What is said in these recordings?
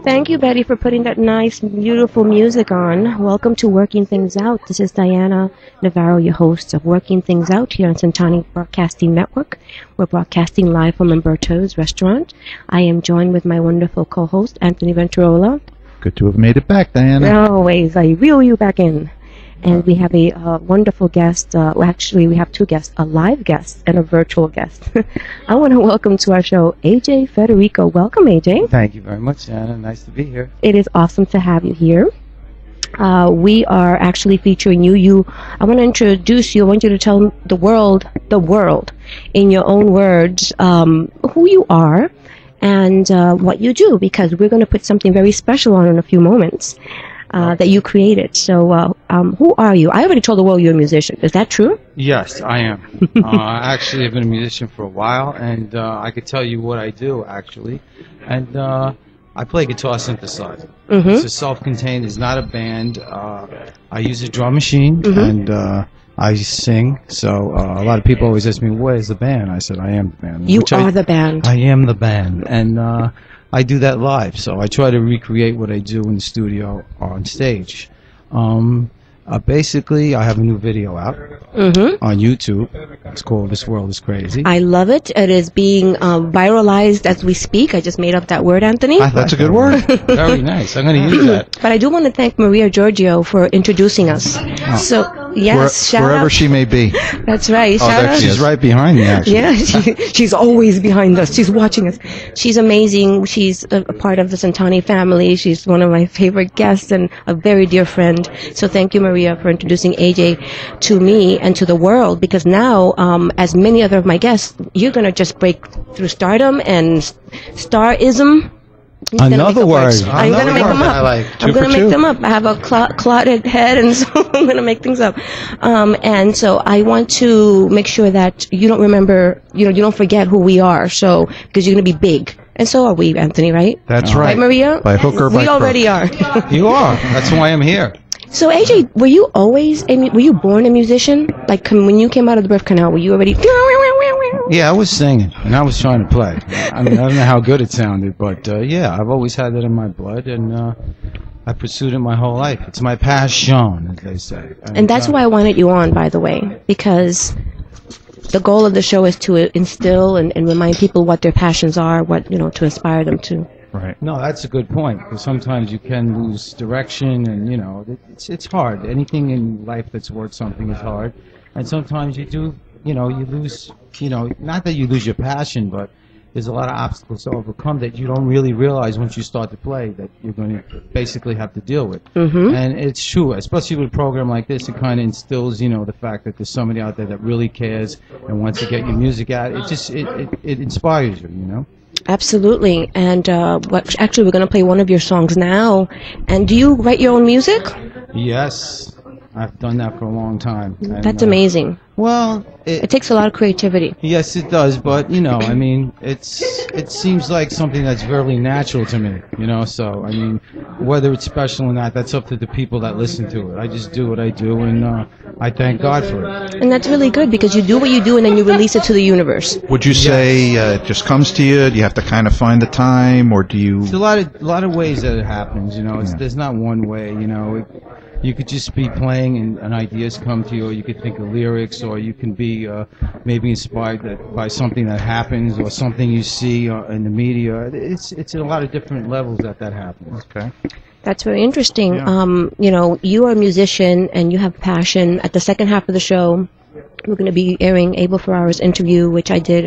Thank you, Betty, for putting that nice, beautiful music on. Welcome to Working Things Out. This is Diana Navarro, your host of Working Things Out here on Centani Broadcasting Network. We're broadcasting live from Umberto's restaurant. I am joined with my wonderful co-host, Anthony Venturola. Good to have made it back, Diana. Always. I reel you back in. And we have a wonderful guest. Actually, we have two guests, a live guest and a virtual guest. I want to welcome to our show AJ Federico. Welcome, AJ. Thank you very much, Anna. Nice to be here. It is awesome to have you here. We are actually featuring you. I want to introduce you. I want you to tell the world, in your own words, who you are and what you do, because we're going to put something very special on in a few moments. That you created. So, who are you? I already told the world you're a musician. Is that true? Yes, I am. I actually have been a musician for a while, and I could tell you what I do, actually. And I play guitar synthesizer. Mm-hmm. It's a self-contained. It's not a band. I use a drum machine, Mm-hmm. and I sing. So a lot of people always ask me, "Where's the band?" I said, "I am the band." You are the band. I am the band, and I do that live, so I try to recreate what I do in the studio on stage. Basically, I have a new video out on YouTube. It's called This World is Crazy. I love it. It is being viralized as we speak. I just made up that word, Anthony. That's a good word. Very nice. I'm going to use that. But I do want to thank Maria Giorgio for introducing us. So, yes, shout Wherever out. she may be. That's right. Shout out. She's right behind me, actually. Yeah, she's always behind us. She's watching us. She's amazing. She's a part of the Centani family. She's one of my favorite guests and a very dear friend. So thank you, Maria, for introducing AJ to me and to the world, because now, as many other of my guests, you're going to just break through stardom and starism. Another word. I'm going to make them up. I'm going to make them up. I have a clotted head, and so I'm going to make things up. And so I want to make sure that you don't remember, you don't forget who we are. So, because you're going to be big. And so are we, Anthony, right? That's right. Right, Maria? By hook or by We already are. You are. That's why I'm here. So, AJ, were you always, were you born a musician? Like, when you came out of the birth canal, were you already... Yeah, I was singing, and I was trying to play. I mean, I don't know how good it sounded, but yeah, I've always had that in my blood, and I pursued it my whole life. It's my passion, as they say. And that's why I wanted you on, by the way, because the goal of the show is to instill and remind people what their passions are, what, to inspire them to. Right. No, that's a good point, because sometimes you can lose direction, and, it's hard. Anything in life that's worth something is hard, and sometimes you do, you lose, not that you lose your passion, but there's a lot of obstacles to overcome that you don't really realize once you start to play that you're going to basically have to deal with. Mm-hmm. And it's true, especially with a program like this, it kind of instills, the fact that there's somebody out there that really cares and wants to get your music out. It just, it inspires you, Absolutely. And actually, we're going to play one of your songs now. And do you write your own music? Yes. I've done that for a long time. And, That's amazing. Well, it takes a lot of creativity. Yes, it does, but I mean, it seems like something that's very natural to me, So I mean, whether it's special or not, that's up to the people that listen to it. I just do what I do, and I thank God for it. And that's really good, because you do what you do, and then you release it to the universe. Would you say it just comes to you? Do you have to kind of find the time, or do you? There's a lot of ways that it happens, There's not one way, You could just be playing and ideas come to you, or you could think of lyrics, or you can be maybe inspired by something that happens or something you see in the media. It's a lot of different levels that happens. Okay. That's very interesting. Yeah. You are a musician and you have passion. At the second half of the show, we're going to be airing Abel Ferrara's interview, which I did,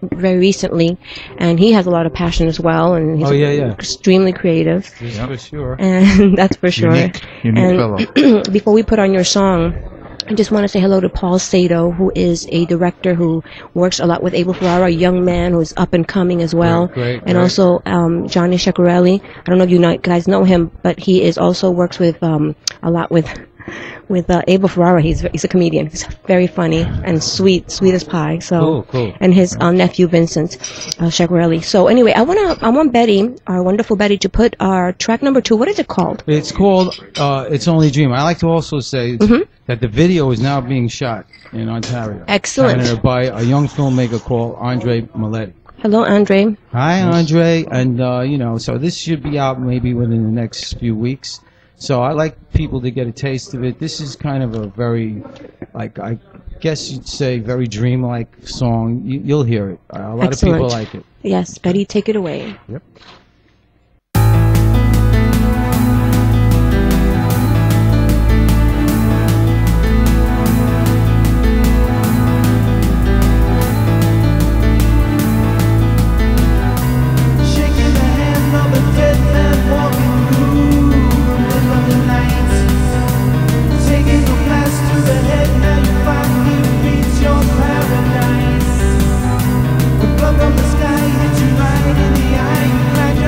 very recently, and he has a lot of passion as well, and he's extremely creative. Yeah, for sure. And that's for sure. Unique fellow. Before we put on your song, I just want to say hello to Paul Sato, who is a director who works a lot with Abel Ferrara, a young man who's up and coming as well. Great. Also Johnny Ceccarelli. I don't know if you guys know him, but he is also works with a lot with with Abel Ferrara. He's a comedian. He's very funny and sweet as pie. So, Cool. and his nephew Vincent Shagarelli. So anyway, I want Betty, our wonderful Betty, to put our track number 2. What is it called? It's called It's Only a Dream. I like to also say that the video is now being shot in Ontario, Excellent. Canada, by a young filmmaker called Andre Maletti. Hello, Andre. Hi, Andre, and so this should be out maybe within the next few weeks. So I like people to get a taste of it. This is kind of a very, like, I guess you'd say, very dreamlike song. You'll hear it. A lot Excellent. of people like it. Yes, Betty, take it away. Yep. From the sky hit you right in the eye.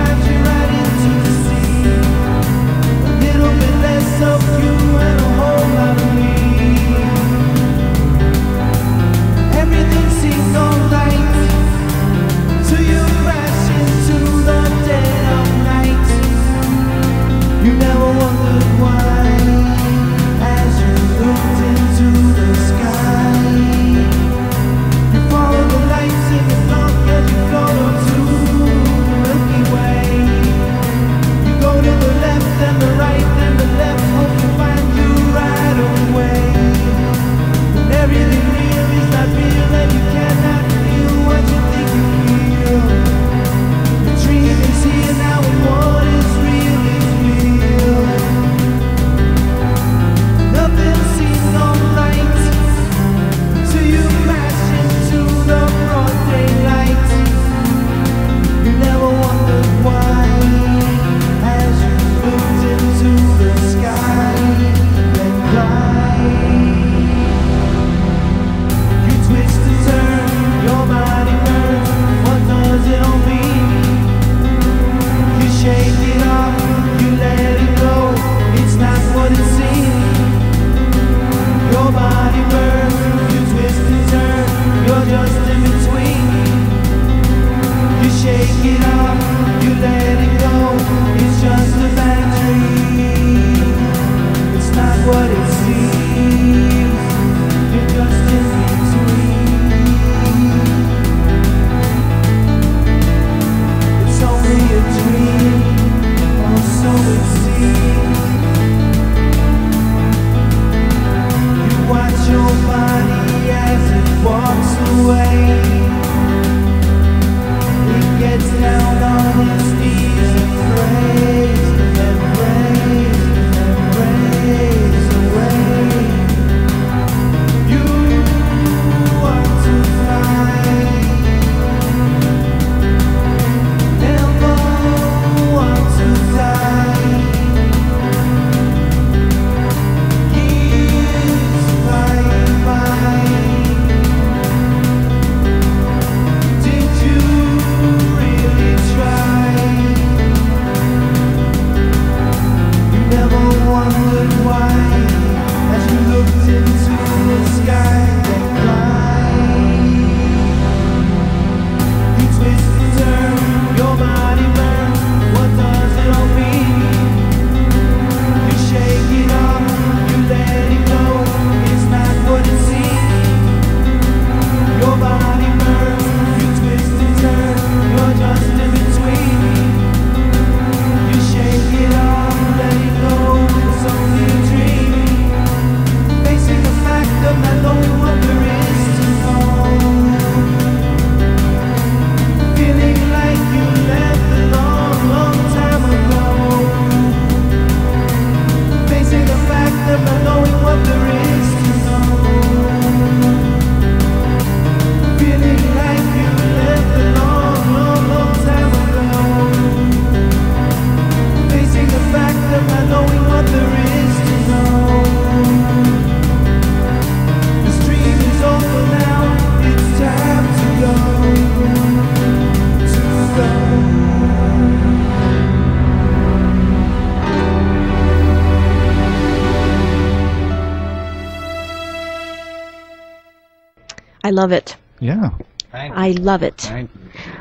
I love it. Yeah. Thank you. I love it. Thank you.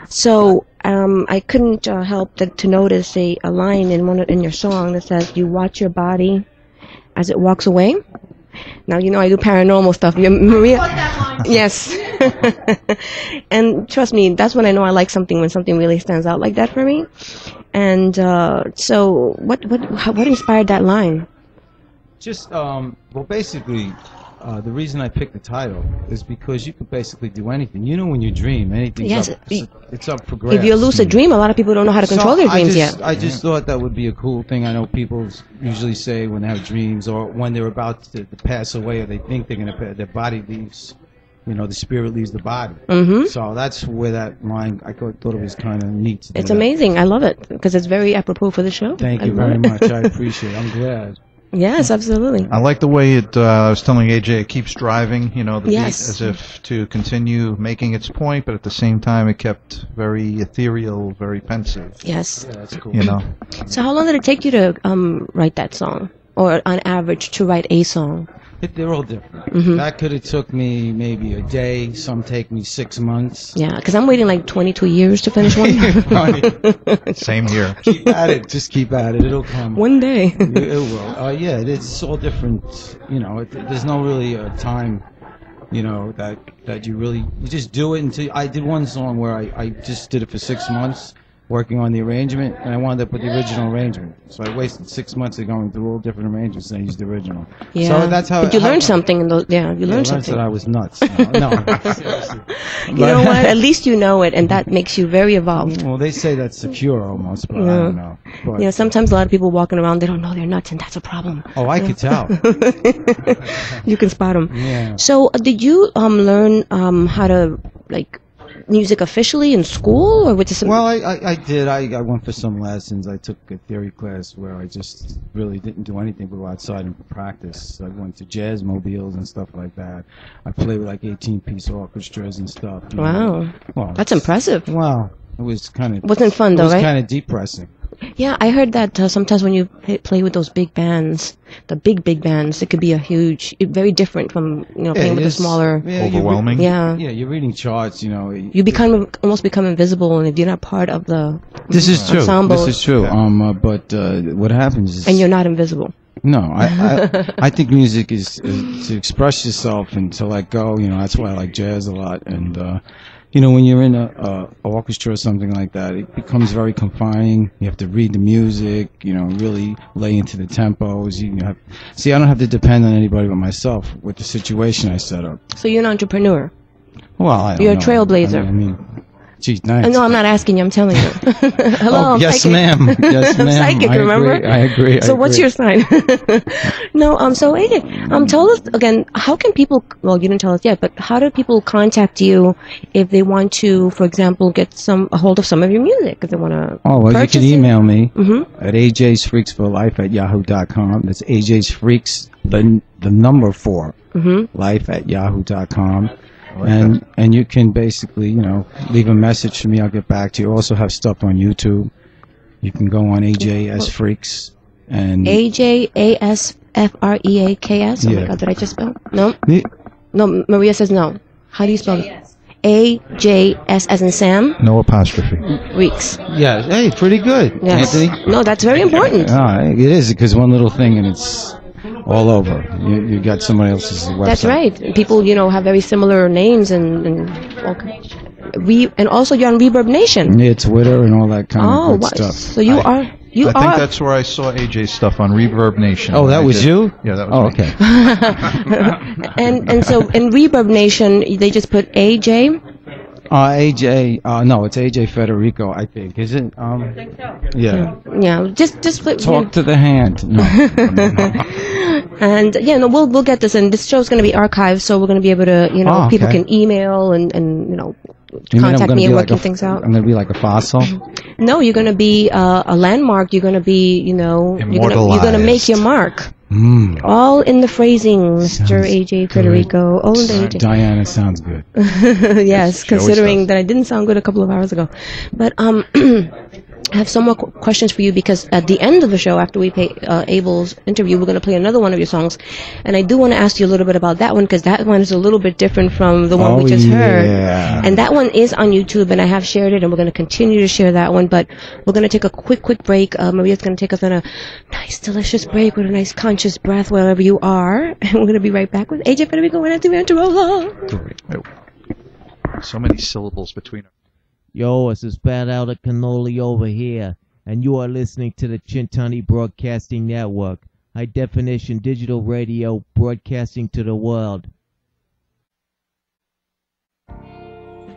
So I couldn't help to notice a line in your song that says, "You watch your body as it walks away." Now you know I do paranormal stuff. Maria, yes. And trust me, that's when I know I like something, when something really stands out like that for me. And so, what inspired that line? Just well, basically, the reason I picked the title is because you could basically do anything. You know, when you dream, anything's Yes, up, it's up for grabs. If you lucid dream, a lot of people don't know how to control their dreams yet. I just thought that would be a cool thing. I know people usually say when they have dreams or when they're about to pass away or they think they're going to, their body leaves, you know, the spirit leaves the body. Mm-hmm. So that's where that line, I thought it was kind of neat to do It's that. amazing. I love it because it's very apropos for the show. Thank I you love very it. much. I appreciate it. I'm glad. Yes, absolutely. I like the way it, I was telling AJ, it keeps driving, the Yes. beat as if to continue making its point, but at the same time it kept very ethereal, very pensive, Yes. Yeah, that's cool. So how long did it take you to write that song? Or on average to write a song? They're all different. Mhm. That could have took me maybe a day. Some take me 6 months. Yeah, because I'm waiting like 22 years to finish one. Same here. Keep at it. Just keep at it. It'll come. One day. It will. Yeah, it's all different. There's no really time, that you just do it until. I did one song where I just did it for 6 months, working on the arrangement, and I wound up with the original arrangement. So I wasted 6 months of going through all different arrangements, and I used the original. Yeah. So that's how. But you learned something in those. Yeah, you learned I learned something. that I was nuts. No, seriously. You know what? At least you know it, and that makes you very evolved. Well, they say that's secure almost, but I don't know. But, You know, sometimes a lot of people walking around, they don't know they're nuts, and that's a problem. oh, I could tell. You can spot them. Yeah. So, did you learn how to music officially in school, or with some? Well, I did. I went for some lessons. I took a theory class where I just really didn't do anything but go outside and practice. I went to jazz mobiles and stuff like that. I played with like 18-piece orchestras and stuff. Wow, Well, that's impressive. Wow. It was kind of. Wasn't fun though, It was right? kind of depressing. Yeah, I heard that sometimes when you play with those big bands, the big bands, it could be very different from playing with the smaller. Yeah, Overwhelming. Yeah. Yeah, you're reading charts. You You almost become invisible, and if you're not part of the This is true. ensemble, This is true. But what happens is. and you're not invisible. No, I think music is to express yourself and to let go. That's why I like jazz a lot. And when you're in a orchestra or something like that, it becomes very confining. You have to read the music. Really lay into the tempos. I don't have to depend on anybody but myself with the situation I set up. So you're an entrepreneur. Well, I don't You're a know. trailblazer. I mean, geez, nice. No, I'm not asking you. I'm telling you. Hello. Oh, I'm yes, psychic. ma'am. Yes, I'm ma'am. psychic. I Remember? agree. I agree. So what's your sign? No. So AJ, tell us again. How can people? Well, you didn't tell us yet, but how do people contact you if they want to, for example, get a hold of some of your music? If they want to. Oh, well, you can email me Mm-hmm. at ajsfreaksforlife@yahoo.com. That's AJ's Freaks, the number 4, Mm-hmm. life@yahoo.com. like that. And you can basically, leave a message for me. I'll get back to you. Also have stuff on YouTube. You can go on AJS Freaks and AJASFREAKS. Oh my Yeah. God, did I just spell? No. Yeah. No. Maria says no. How do you spell it? AJS as in Sam. No apostrophe. Reeks. Yeah, hey, pretty good, Yes. Anthony. No, that's very important. It is, because one little thing and it's all over. You got somebody else's website. That's right. People, have very similar names and okay. And also you're on Reverb Nation. Yeah, Twitter and all that kind of good stuff. So you I are. think that's where I saw AJ's stuff on Reverb Nation. Oh, that I was did- you? Yeah, that was Oh, me. okay. and so in Reverb Nation they just put AJ. AJ, no, it's AJ Federico, I think. Is it? Yeah. Yeah, just Talk to the hand. No. And we'll get this, and this show's going to be archived, so we're going to be able to, Oh, people okay. can email and You mean I'm contact gonna me be and like working things out. I'm going to be like a fossil? No, you're going to be a landmark. You're going to be, you're going to make your mark. All in the phrasing, Mr. AJ Federico. All in the AJ. Diana sounds good. Yes, considering that I didn't sound good a couple of hours ago. But I have some more questions for you, because at the end of the show, after we pay Abel's interview, we're going to play another one of your songs. And I do want to ask you a little bit about that one, because that one is a little bit different from the one we just heard. And that one is on YouTube, and I have shared it, and we're going to continue to share that one. But we're going to take a quick break. Maria's going to take us on a nice, delicious break with a nice conscious breath wherever you are. And we're going to be right back with AJ Federico and Anthony Venturola. So many syllables between them. Yo, it's this bad out of cannoli over here, and you are listening to the Chintani Broadcasting Network, high definition digital radio broadcasting to the world.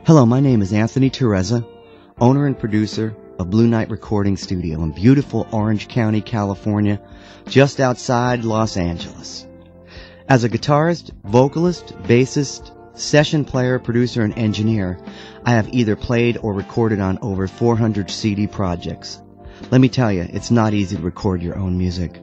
Hello, my name is Anthony Teresa, owner and producer of Blue Night Recording Studio in beautiful Orange County, California, just outside Los Angeles. As a guitarist, vocalist, bassist, session player, producer, and engineer, I have either played or recorded on over 400 CD projects. Let me tell you, it's not easy to record your own music.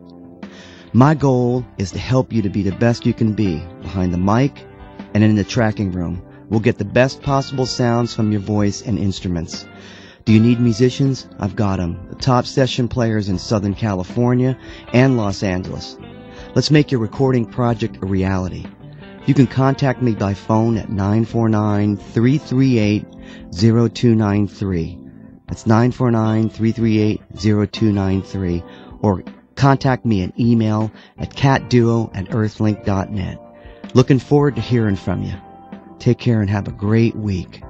My goal is to help you to be the best you can be behind the mic and in the tracking room. We'll get the best possible sounds from your voice and instruments. Do you need musicians? I've got them. The top session players in Southern California and Los Angeles. Let's make your recording project a reality. You can contact me by phone at 949-338-0293. That's 949-338-0293. Or contact me at email at catduo@earthlink.net. Looking forward to hearing from you. Take care and have a great week.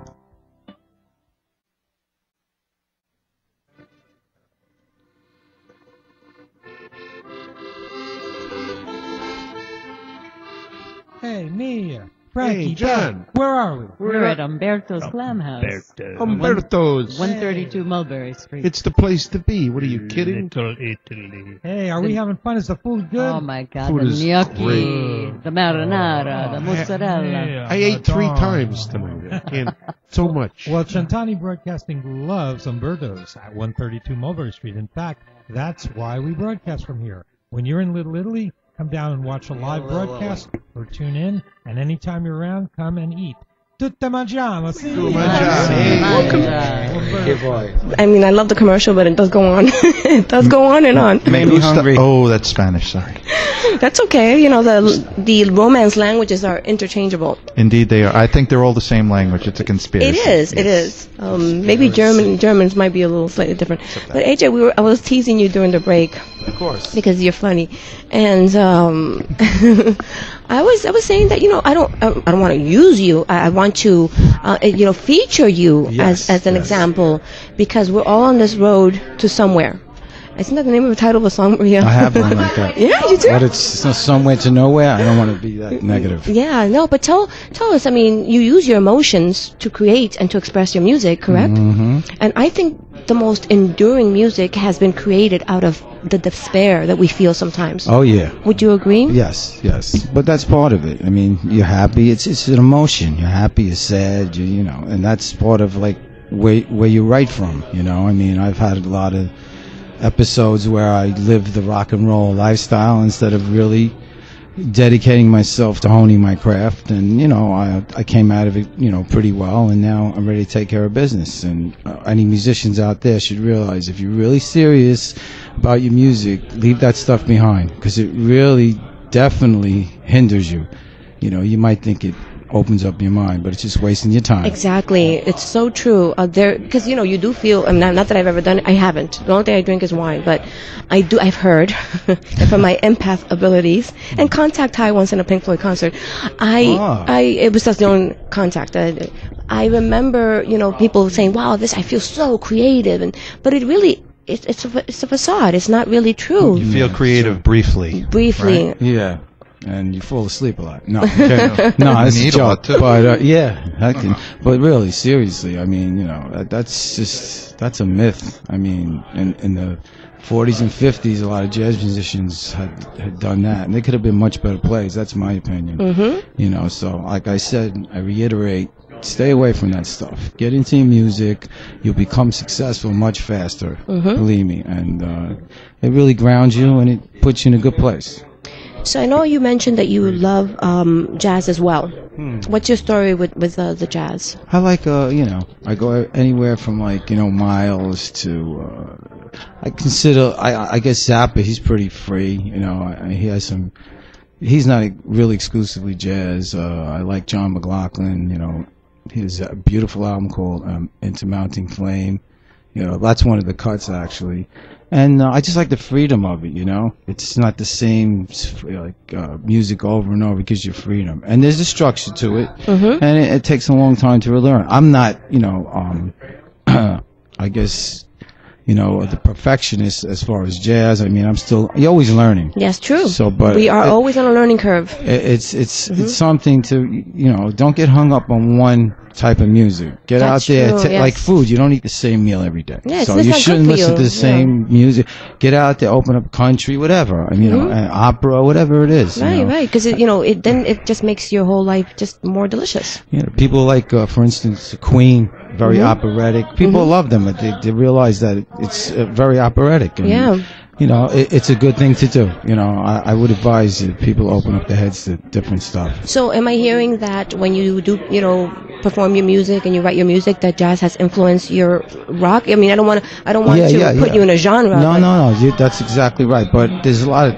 Hey, Mia, Frankie, Hey, John. where are we? We're at Umberto's Glam House. Umberto's. 132 Mulberry Street. It's the place to be. What are you kidding? Little Italy. Hey, are we having fun? Is the food good? Oh my God, Food the is gnocchi, great. the marinara, the mozzarella. I ate 3 darn. times tonight. I can't. So much. Well, Chantani Broadcasting loves Umberto's at 132 Mulberry Street. In fact, that's why we broadcast from here. When you're in Little Italy, come down and watch a live broadcast or tune in. And anytime you're around, come and eat. Tutte mangiamo, sì? I mean, I love the commercial, but it does go on. It does go on and on. Me gusta. Oh, that's Spanish. Sorry. That's okay. You know, the Romance languages are interchangeable. Indeed, they are. I think they're all the same language. It's a conspiracy. It is. It is. Maybe Germans might be a little slightly different. But AJ, I was teasing you during the break. Of course. Because you're funny, and I was saying that I don't want to use you. I want to feature you as an example, because we're all on this road to somewhere. Isn't that the name of the title of a song, Maria? I have one like that. Yeah, you do. But it's somewhere to nowhere. I don't want to be that negative. Yeah, no, but tell us. I mean, you use your emotions to create and to express your music, correct? Mm-hmm. And I think the most enduring music has been created out of the despair that we feel sometimes. Oh yeah. Would you agree? Yes. But that's part of it. I mean, you're happy. It's an emotion. You're happy. You're sad. And that's part of like where you write from. I mean, I've had a lot of episodes where I lived the rock and roll lifestyle instead of really dedicating myself to honing my craft, and I came out of it pretty well, and now I'm ready to take care of business. And any musicians out there should realize, if you're really serious about your music, leave that stuff behind, because it really definitely hinders you. You might think it opens up your mind, but it's just wasting your time. Exactly. It's so true. Because you do feel. Not that I've ever done it. I haven't. The only thing I drink is wine, but I've heard from my empath abilities and contact high once in a Pink Floyd concert. It was just the only contact. I remember people saying, "Wow, I feel so creative," but it really. It's a facade. It's not really true. You feel creative briefly. Briefly. Right? Yeah. And you fall asleep a lot. No, okay. No, it's a joke. But but really, seriously, I mean, that's a myth. I mean, in the 40s and 50s, a lot of jazz musicians had done that, and they could have been much better players. That's my opinion. Mm-hmm. So like I said, I reiterate, stay away from that stuff. Get into your music. You'll become successful much faster. Believe me. And it really grounds you and it puts you in a good place. So I know you mentioned that you love jazz as well. What's your story with the jazz? I like, I go anywhere from like, Miles to, I consider, I guess Zappa, he's pretty free, he has some, he's not really exclusively jazz. I like John McLaughlin, his beautiful album called Into Mounting Flame. That's one of the cuts actually. And I just like the freedom of it, It's not the same music over and over. It gives you freedom. And there's a structure to it. And it takes a long time to learn. I'm not, I guess, the perfectionist as far as jazz. I mean, you're always learning. Yes, true. So, but we are always on a learning curve. It's something to, don't get hung up on one type of music. Get That's out there, true, yes. like food. You don't eat the same meal every day. Yes, so that's you not good shouldn't for listen you. to the same music. Get out there, open up country, whatever. And opera, whatever it is. Right, right. Because then it just makes your whole life just more delicious. People like, for instance, Queen, very operatic. People love them, but they realize that it's very operatic. And, it's a good thing to do. I would advise that people open up their heads to different stuff. So am I hearing that when you do, perform your music and you write your music, that jazz has influenced your rock? I mean, I don't want to put you in a genre. No. That's exactly right. But there's a lot of,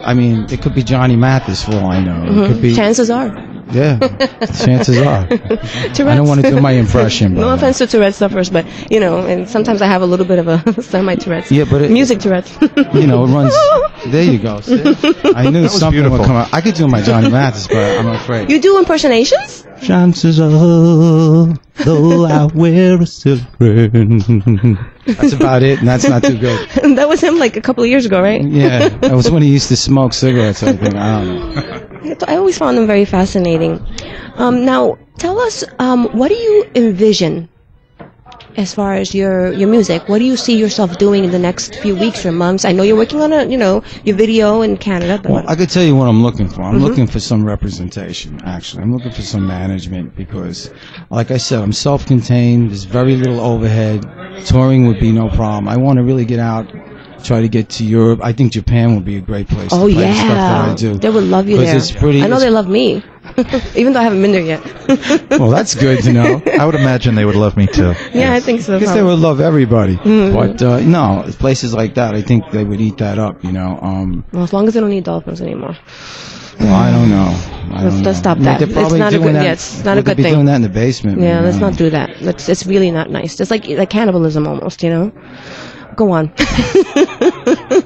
it could be Johnny Mathis for all I know. It could be. Chances are. Yeah, chances are. Tourette's. I don't want to do my impression. No offense to Tourette's sufferers, but and sometimes I have a little bit of a semi-Tourette's. Yeah, but music Tourette's. It runs. There you go. See? I knew something beautiful. would come out. I could do my Johnny Mathis, but I'm afraid. You do impersonations? Chances are, though I wear a silver. That's about it, and that's not too good. That was him like a couple of years ago, right? Yeah, that was when he used to smoke cigarettes. I think. I don't know. I always found them very fascinating. Now, tell us, what do you envision as far as your music? What do you see yourself doing in the next few weeks or months? I know you're working on your video in Canada. But Well, I could tell you what I'm looking for. I'm looking for some representation, actually. I'm looking for some management because, like I said, I'm self-contained. There's very little overhead. Touring would be no problem. I want to really get out, try to get to Europe. I think Japan would be a great place to play the stuff that I do. They would love you 'Cause there. it's pretty- I know they love me, even though I haven't been there yet. Well, that's good to know. I would imagine they would love me too. Yeah, I think so. I guess they would love everybody. But, no, places like that, I think they would eat that up, Well, as long as they don't need dolphins anymore. Well, I don't know. Let's stop that. They're It's probably not a doing good. that- Yeah, it's not a would they good be thing. doing that in the basement. Yeah, let's not do that. It's really not nice. It's like cannibalism almost. Go on.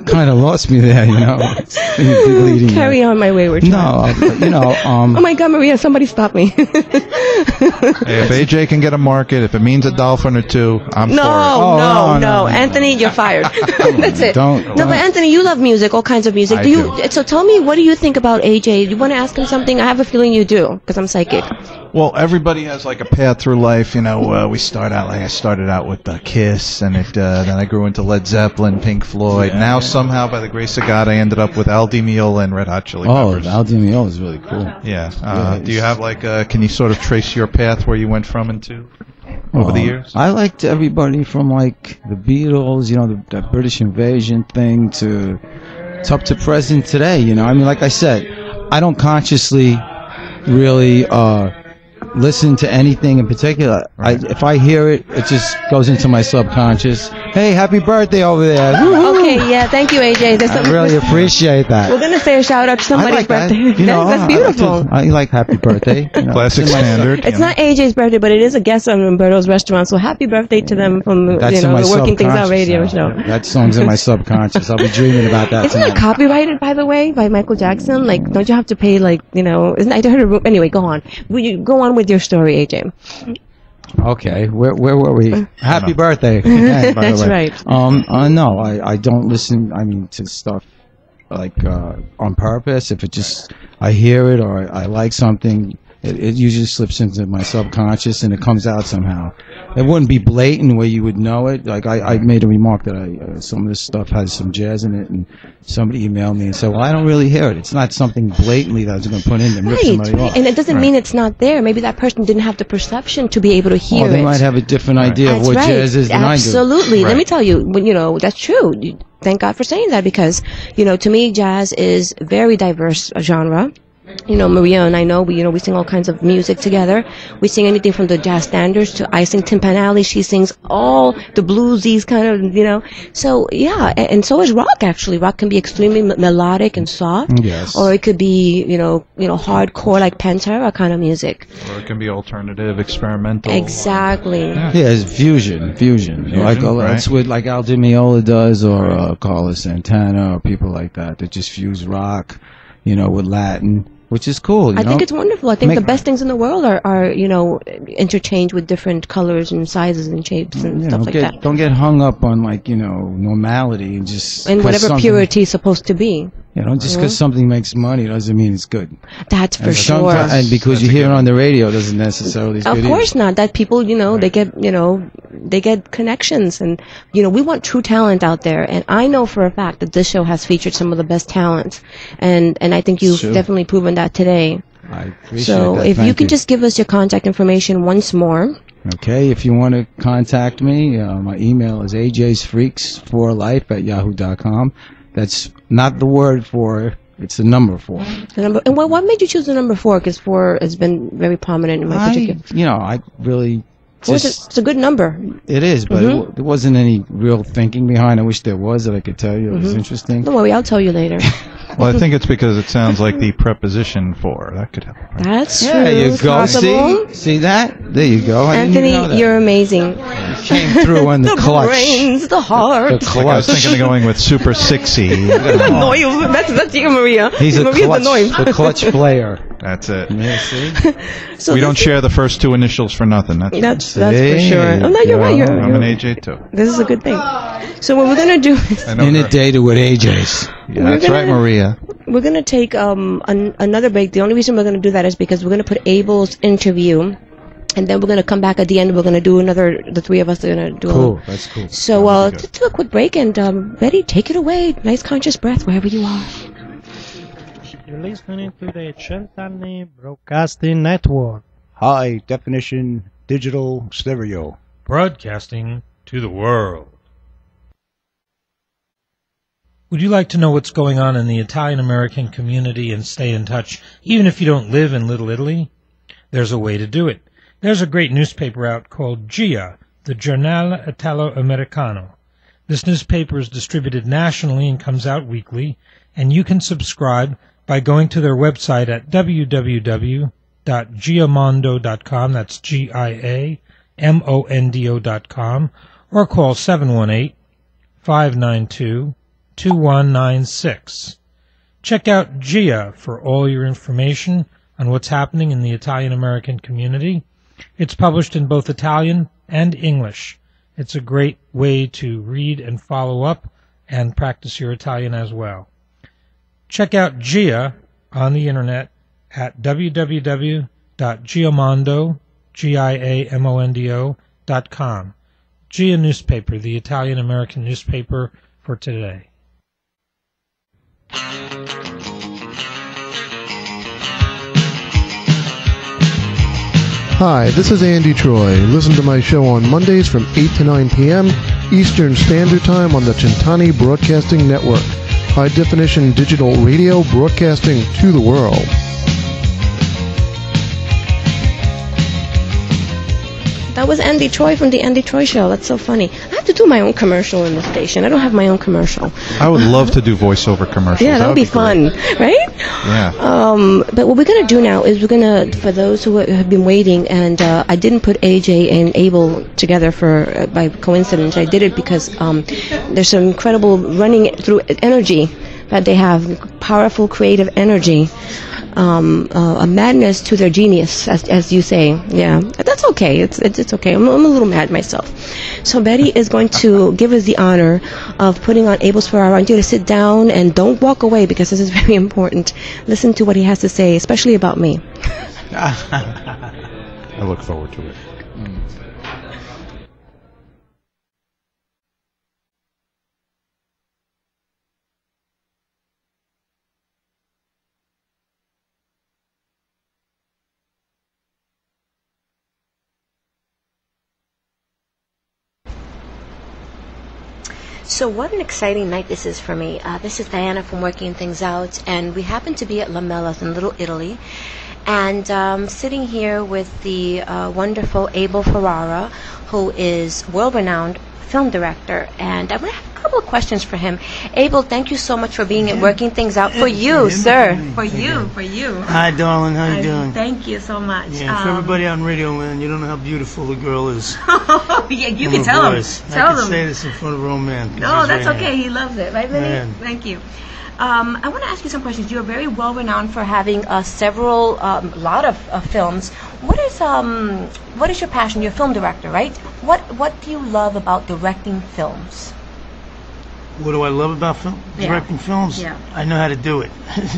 Kind of lost me there, People eating Carry on, my wayward child. No, Oh my God, Maria! Somebody stop me. Hey, if AJ can get a market, if it means a dolphin or two, I'm for it. No, Anthony, you're fired. That's it. Don't. No, but Anthony, you love music, all kinds of music. I do. So tell me, what do you think about AJ? You want to ask him something? I have a feeling you do, because I'm psychic. Well, everybody has like a path through life. I started out with Kiss, and then I grew into Led Zeppelin, Pink Floyd. Now somehow, by the grace of God, I ended up with Al Di Meola and Red Hot Chili Peppers. Al Di Meola is really cool. Yeah. Do you have can you sort of trace your path where you went from and to over the years? I liked everybody from like the Beatles, the British Invasion thing to up to present today. Like I said, I don't consciously really listen to anything in particular. Right. If I hear it, it just goes into my subconscious. Hey, happy birthday over there! Woo-hoo! Okay, yeah, thank you, AJ. I really appreciate that. We're gonna say a shout out to I somebody's like that. birthday. That's beautiful. I like happy birthday. Classic standard. It's not AJ's birthday, but it is a guest on Umberto's restaurant. So happy birthday to them from That's in my the Working Things Out subconscious radio now. show. That song's in my subconscious. I'll be dreaming about that Isn't it tonight. copyrighted, by the way, by Michael Jackson? Like, don't you have to pay, isn't I heard anyway, go on. Will you go on with your story, AJ? Okay, where were we? Happy birthday! again, by the That's way. right. No, I don't listen. To stuff like on purpose. If I hear it or I like something, it usually slips into my subconscious and it comes out somehow. It wouldn't be blatant where you would know it. Like I made a remark that some of this stuff has some jazz in it, and somebody emailed me and said, well, I don't really hear it. It's not something blatantly that I was going to put in and rip somebody off. And it doesn't mean it's not there. Maybe that person didn't have the perception to be able to hear it. They might have a different idea of what jazz is than I do. Absolutely. Let me tell you, that's true. Thank God for saying that, because, to me, jazz is a very diverse genre. Maria and I know we sing all kinds of music together. We sing anything from the jazz standards to I sing timpanelli. She sings all the bluesies kind of, So yeah, and so is rock. Actually, rock can be extremely melodic and soft. Yes. Or it could be hardcore like Pantera kind of music. Or it can be alternative, experimental. Exactly. Yeah, it's fusion. That's what like Al Di Meola does, or Carlos Santana, or people like that just fuse rock, with Latin. Which is cool. I think it's wonderful. I think the best things in the world are interchanged with different colors and sizes and shapes and stuff like that. Don't get hung up on normality and whatever purity is supposed to be. Just because something makes money doesn't mean it's good. That's for sure. And because you hear it on the radio doesn't necessarily. Of course not. That people, they get connections, and we want true talent out there. And I know for a fact that this show has featured some of the best talents, and I think you've definitely proven that today. I appreciate so that. If you can just give us your contact information once more. Okay, if you want to contact me, my email is ajsfreaks4life@yahoo.com. That's not the word 4, it's the number 4. The number, and what made you choose the number 4? Because 4 has been very prominent in my particular. I really. It's a good number. It is, but there wasn't any real thinking behind it. I wish there was, that I could tell you. It was interesting. Don't worry, I'll tell you later. Well, I think it's because it sounds like the preposition for. That could help. Right? That's true. There you go. See that? There you go. Anthony, you're amazing. You came through on the clutch. The brains, the heart. The clutch. I was thinking of going with super 60. The noise. That's you, Maria. He's Maria's clutch, the noise. the clutch player. That's it. Yeah, see? So we don't share the first 2 initials for nothing. That's for sure. Oh, no, you're right. I'm an AJ too. This is a good thing. So what we're going to do is... In a date with AJ's. Yeah, that's right, Maria. We're going to take another break. The only reason we're going to do that is because we're going to put Abel's interview, and then we're going to come back at the end. We're going to do the 3 of us are going to do Cool, that's cool. So let's do a quick break, and Betty, take it away. Nice conscious breath wherever you are. You're listening to the Centennial Broadcasting Network. High definition digital stereo. Broadcasting to the world. Would you like to know what's going on in the Italian-American community and stay in touch, even if you don't live in Little Italy? There's a way to do it. There's a great newspaper out called GIA, the Giornale Italo-Americano. This newspaper is distributed nationally and comes out weekly, and you can subscribe by going to their website at www.giamondo.com, that's GIAMONDO.com, or call 718-592-2196. Check out GIA for all your information on what's happening in the Italian-American community. It's published in both Italian and English. It's a great way to read and follow up and practice your Italian as well. Check out GIA on the internet at www.giamondo.com. GIA newspaper, the Italian-American newspaper for today. Hi, this is Andy Troy. Listen to my show on Mondays from 8 to 9 p.m. Eastern Standard Time on the Centennial Broadcasting Network. High definition digital radio broadcasting to the world. That was Andy Troy from the Andy Troy Show. That's so funny. I have to do my own commercial in the station. I don't have my own commercial. I would love to do voiceover commercials. Yeah, that would be fun, right? Yeah. But what we're going to do now is we're going to, for those who have been waiting, and I didn't put AJ and Abel together by coincidence. I did it because there's some incredible running through energy that they have, powerful creative energy. A madness to their genius, as you say. Yeah, that's okay. It's okay. I'm a little mad myself. So Betty is going to give us the honor of putting on Abel's Ferrara. I want you to sit down and don't walk away because this is very important. Listen to what he has to say, especially about me. I look forward to it. So what an exciting night this is for me. This is Diana from Working Things Out, and we happen to be at Lamella's in Little Italy. And sitting here with the wonderful Abel Ferrara, who is world-renowned film director. And I have a couple of questions for him. Abel, thank you so much for being at Working Things Out. For you, sir. For you. Hi, darling. How you doing? Thank you so much. Yeah, for everybody on Radio Land, you don't know how beautiful the girl is. Yeah, you can tell him. I can say this in front of a old man. No, that's okay. He loves it. Right, Vinny? Yeah. Thank you. I want to ask you some questions. You're very well renowned for having several, lot of films. What is your passion? You're a film director, right? What do you love about directing films? What do I love about directing films? Yeah. I know how to do it.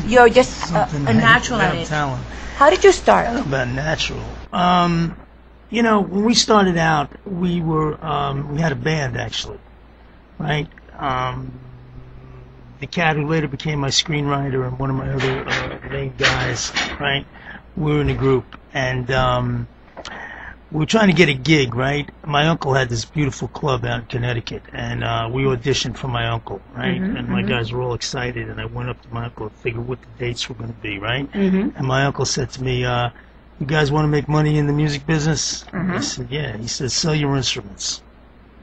You're just a natural at it. Talent. How did you start? I don't know about natural. You know, when we started out, we had a band actually, right? The cat who later became my screenwriter and one of my other main guys, right? We were in a group, and we were trying to get a gig, right? My uncle had this beautiful club out in Connecticut, and we auditioned for my uncle, right? And my guys were all excited, and I went up to my uncle and figured what the dates were going to be, right? And my uncle said to me, you guys want to make money in the music business? I said, yeah. He said, sell your instruments.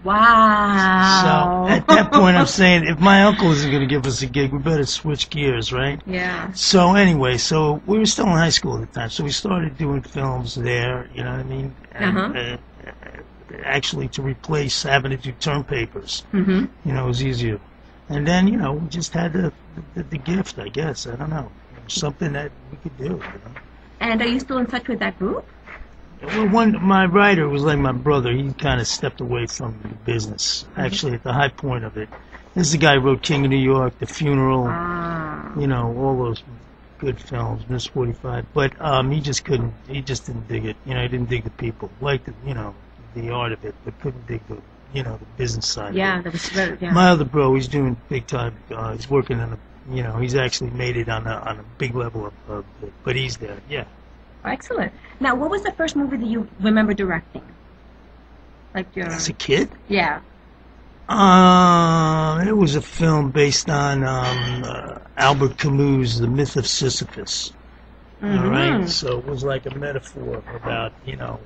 Wow. So at that point, I'm saying, if my uncle isn't going to give us a gig, we better switch gears, right? Yeah. So anyway, so we were still in high school at the time, so we started doing films there, you know what I mean? And, actually, to replace having to do term papers, you know, it was easier. And then, you know, we just had the gift, I guess. I don't know. It was something that we could do, you know? And are you still in touch with that group? Well, my writer was like my brother. He kind of stepped away from the business, actually, at the high point of it. This is the guy who wrote King of New York, The Funeral, you know, all those good films, Miss 45. But he just didn't dig it. You know, he didn't dig the people. Liked, you know, the art of it, but couldn't dig the, you know, the business side Yeah, of it. that was very, yeah. My other bro, he's doing big time. He's working on you know, he's actually made it on a big level of but he's there, yeah. Excellent. Now, what was the first movie that you remember directing? Like your... As a kid? Yeah. It was a film based on Albert Camus' The Myth of Sisyphus. All right? So it was like a metaphor about, you know,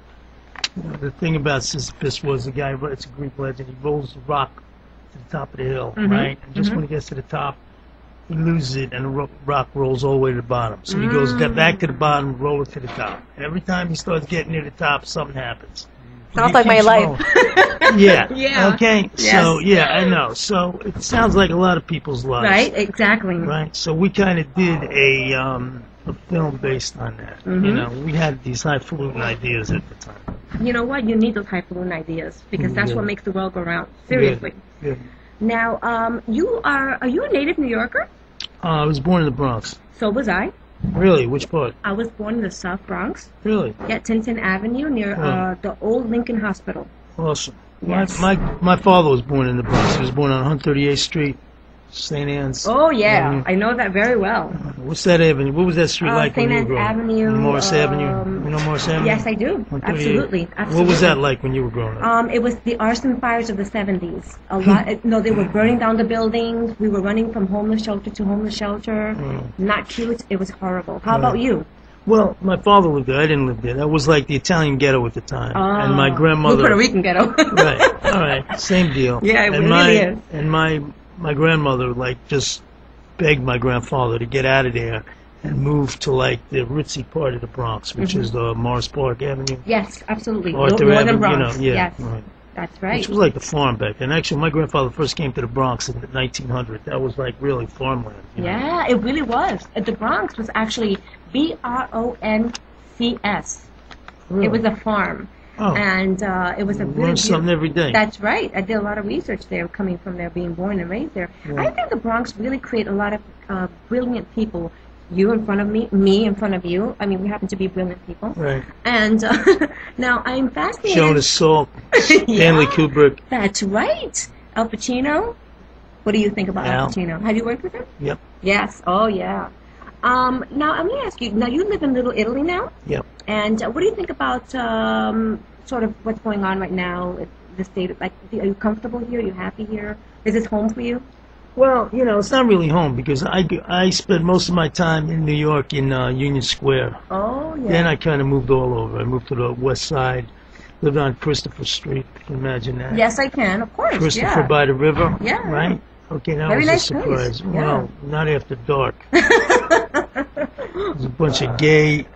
the thing about Sisyphus was the guy, it's a Greek legend, he rolls the rock to the top of the hill, right? And just when he gets to the top, he loses it, and the rock rolls all the way to the bottom. So he goes back to the bottom, roll it to the top. Every time he starts getting near the top, something happens. Sounds like my life. Yeah. Yeah. Okay. Yes. So yeah, I know. So it sounds like a lot of people's lives. Right. Exactly. Right. So we kind of did a film based on that. You know, we had these highfalutin ideas at the time. You know what? You need those highfalutin ideas because that's what makes the world go round. Seriously. Yeah. Now, are you a native New Yorker? I was born in the Bronx. So was I. Really? Which part? I was born in the South Bronx. Really? Yeah, Tinson Avenue near the old Lincoln Hospital. Awesome. Yes. My father was born in the Bronx. He was born on 138th Street, St. Anne's. Oh, yeah. I know that very well. What's that avenue? What was that street like when St. you were Anne's growing up? Avenue. Morris Avenue. You know Morris Avenue? Yes, I do. 138. Absolutely. What was that like when you were growing up? It was the arson fires of the 70s. A lot. No, they were burning down the buildings. We were running from homeless shelter to homeless shelter. Not cute. It was horrible. How about you? Well, my father lived there. I didn't live there. That was like the Italian ghetto at the time. And my grandmother... Puerto Rican ghetto. Right. All right. Same deal. Yeah, it and really is. And my grandmother, like, just begged my grandfather to get out of there and move to, like, the ritzy part of the Bronx, which is the Morris Park Avenue. Yes, absolutely. Arthur Northern Avenue, Bronx. you know, yeah, yes. right. That's right. Which was like the farm back then. Actually, my grandfather first came to the Bronx in 1900. That was like really farmland. You know? Yeah, it really was. The Bronx was actually BRONCS. Really? It was a farm. Oh. And it was a really learn something every day. That's right. I did a lot of research there, coming from there, being born and raised there. Yeah. I think the Bronx really created a lot of brilliant people, you in front of me in front of you. I mean, we happen to be brilliant people. Right. And now I'm fascinated. Jonas Salk, Stanley Kubrick. That's right. Al Pacino. What do you think about Al Al. Pacino? Have you worked with him? Yep. Yes. Oh, yeah. Now, I'm going to ask you, now you live in Little Italy now? Yep. And what do you think about sort of what's going on right now, the state, like, are you comfortable here? Are you happy here? Is this home for you? Well, you know, it's not really home because I spent most of my time in New York in Union Square. Oh, yeah. Then I kind of moved all over. I moved to the West Side, lived on Christopher Street. Can you imagine that? Yes, I can, of course. Christopher by the river. Yeah. Right? Okay, that Very was nice a surprise. place. Yeah. Well, not after dark. There's a bunch of gay,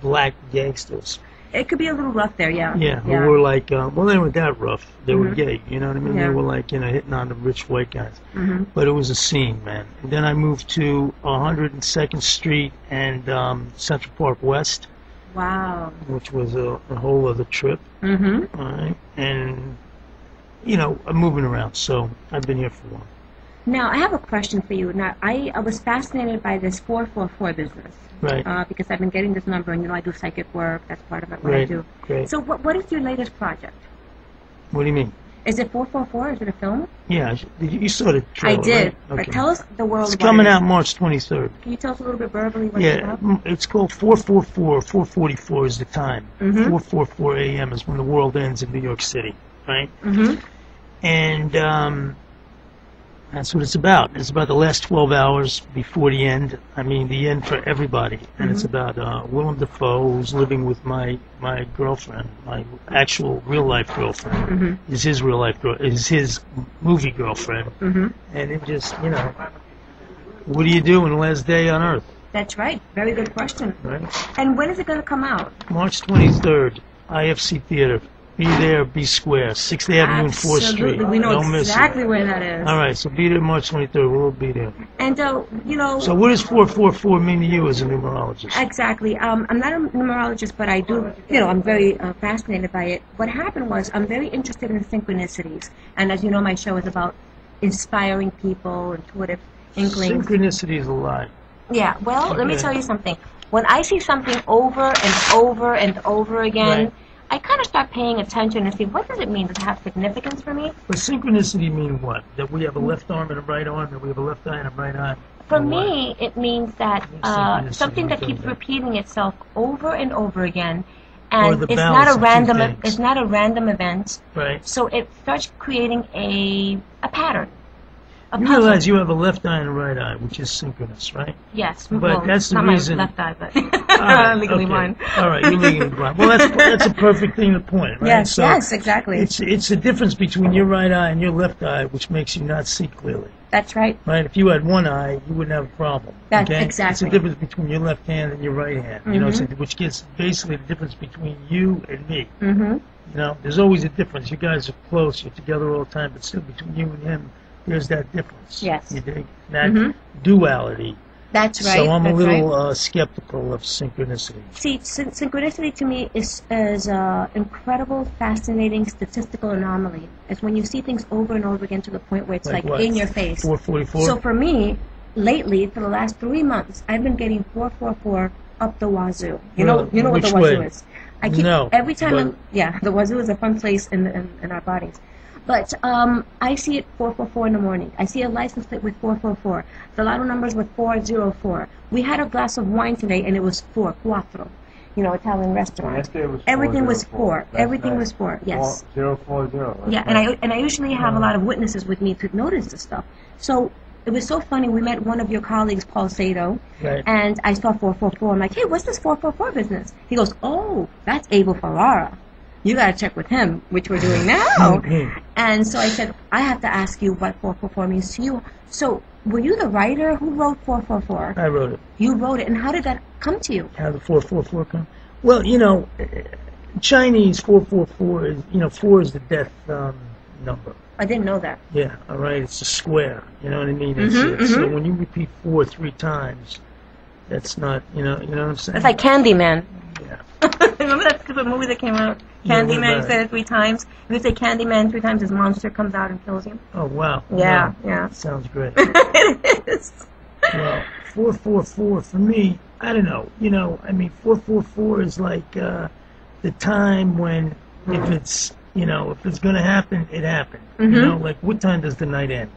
black gangsters. It could be a little rough there, yeah. Yeah, who were like, well, they weren't that rough. They were Mhm. gay, you know what I mean? Yeah. They were like, you know, hitting on the rich white guys. Mhm. But it was a scene, man. And then I moved to 102nd Street and Central Park West, Wow. which was a whole other trip. Mm-hmm. All right, and you know, I'm moving around, so I've been here for a while. Now, I have a question for you. Now, I was fascinated by this 444 business. Right. Because I've been getting this number, and, you know, I do psychic work. That's part of it, what I Right. do. Great. So what is your latest project? What do you mean? Is it 444? Is it a film? Yeah, you saw the trailer, I did. right? But Okay. tell us the world It's about coming it. out March 23rd. Can you tell us a little bit verbally what it's Yeah, about? it's called 444. 444 is the time. Mhm. 444 a.m. is when the world ends in New York City, right? Mm-hmm. And that's what it's about. It's about the last 12 hours before the end. I mean, the end for everybody. And it's about Willem Dafoe, who's living with my girlfriend, my actual real-life girlfriend. Mm-hmm. Is his real-life girl, is his movie girlfriend. Mm-hmm. And it just, you know, what do you do in the last day on Earth, That's right. Very good question. right? And when is it going to come out? March 23rd, IFC Theater. Be there, be square. 6th Avenue and 4th Street. Absolutely. We know Don't miss exactly it. where that is. All right, so be there March 23rd. We'll be there. And, you know... So what does 444 mean to you as a numerologist? Exactly. I'm not a numerologist, but I do, you know, I'm very fascinated by it. What happened was I'm very interested in synchronicities. And as you know, my show is about inspiring people, intuitive inklings. Synchronicity is a lie. Yeah, well, let me Okay. tell you something. When I see something over and over and over again, Right. I kind of start paying attention and see, what does it mean? Does it have significance for me? But synchronicity mean what? That we have a left arm and a right arm, that we have a left eye and a right eye? For Or what? me, it means that Synchronicity something that keeps means repeating itself over and over again, Or and the it's balance not a of two random. things. It's not a random event. Right. So it starts creating a pattern. A You puzzle. realize you have a left eye and a right eye, which is synchronous, right? Yes, But well, that's the not reason- my left eye, but All right, legally okay. mine. All right, you're legally blind. Well, that's a perfect thing to point, right? Yes, So yes, exactly. It's the difference between your right eye and your left eye, which makes you not see clearly. That's right. Right? If you had one eye, you wouldn't have a problem. That's okay? exactly. It's the difference between your left hand and your right hand. You know, Mhm. so, which gets basically the difference between you and me. Mm-hmm. You know, there's always a difference. You guys are close, you're together all the time, but still between you and him, there's that difference. Yes. You dig? That Mhm. duality. That's right. So I'm a that's little right. skeptical of synchronicity. See, synchronicity to me is incredible, fascinating statistical anomaly. It's when you see things over and over again to the point where it's like what? in your face. 444? So for me, lately, for the last 3 months, I've been getting 444 up the wazoo. You know Really? what the Which wazoo way? is. I keep No, every time. but- Yeah, the wazoo is a fun place in our bodies. But I see it 444 in the morning. I see a license plate with 444. The lotto numbers with 404. We had a glass of wine today, and it was 4, you know, Italian restaurant. Yesterday was Everything was 404. 4. That's Everything nice. was 4. Yes. 040. That's Yeah, nice. and I usually have a lot of witnesses with me to notice this stuff. So it was so funny. We met one of your colleagues, Paul Sato, Right. and I saw 444. I'm like, hey, what's this 444 business? He goes, oh, that's Abel Ferrara. You got to check with him, which we're doing now. And so I said, I have to ask you what 444 means to you. So were you the writer who wrote 444? I wrote it. You wrote it, and how did that come to you? How the 444 come? Well, you know, Chinese 444 is, you know, 4 is the death number. I didn't know that. Yeah, all right, it's a square. You know what I mean? Mhm, So mhm. when you repeat 4 3 times, that's not, you know what I'm saying? It's like Candyman. Yeah. Remember that stupid movie that came out? Yeah, Candyman, what you about said it 3 times. If you say Candyman 3 times, his monster comes out and kills you. Oh wow. Yeah, Wow. yeah. Sounds great. It is. Well, 444 for me, I don't know. You know, I mean, 444 is like the time when if it's going to happen, it happened. Mm-hmm. You know, like what time does the night end?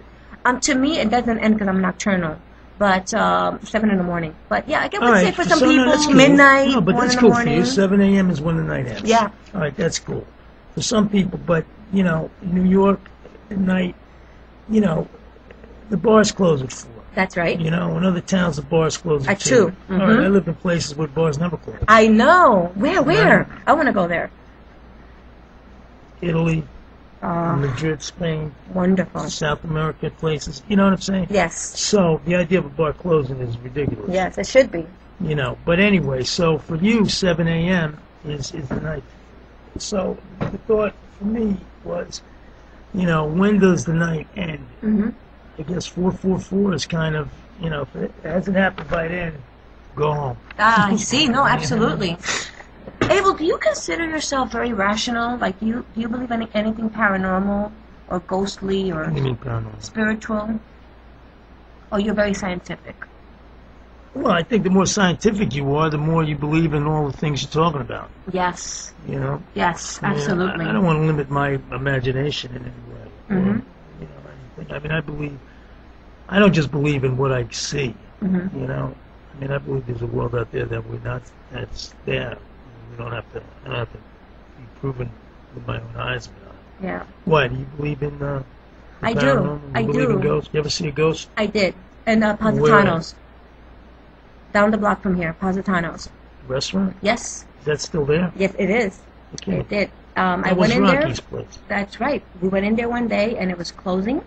To me, it doesn't end because I'm nocturnal. But 7 in the morning. But yeah, I get All what right, say for some no, people, that's cool. midnight, No, but 1 that's in the cool for morning. you. 7 a.m. is when the night ends. Yeah. All right, that's cool. For some people, but, you know, in New York, at night, you know, the bars close at 4. That's right. You know, in other towns, the bars close at 2. All Mm-hmm. right, I lived in places where bars never close. I know. Where? Right. I want to go there. Italy, Madrid, Spain. Wonderful. South American places. You know what I'm saying? Yes. So the idea of a bar closing is ridiculous. Yes, it should be. You know, but anyway, so for you, 7 a.m. is the night. So the thought for me was, you know, when does the night end? Mm-hmm. I guess 444 is kind of, you know, if it hasn't happened by then, go home. I see. No, absolutely. Abel, do you consider yourself very rational? Like, do you believe in anything paranormal or ghostly or What do you mean paranormal? spiritual? Or you're very scientific? Well, I think the more scientific you are, the more you believe in all the things you're talking about. Yes. You know? Yes, I mean, absolutely. I don't want to limit my imagination in any way. Mm-hmm. You know, anything. I mean, I don't just believe in what I see. Mm-hmm. You know? I mean, I believe there's a world out there that's there. I don't have to be proven with my own eyes. Yeah. What, do you believe in the I do. paranormal? I You believe do. in ghosts? You ever see a ghost? I did. And Positanos. Down the block from here, Positanos. Restaurant? Yes. Is that still there? Yes, it is. Okay. It did. That I was went in Rocky's there. place. That's right. We went in there one day and it was closing.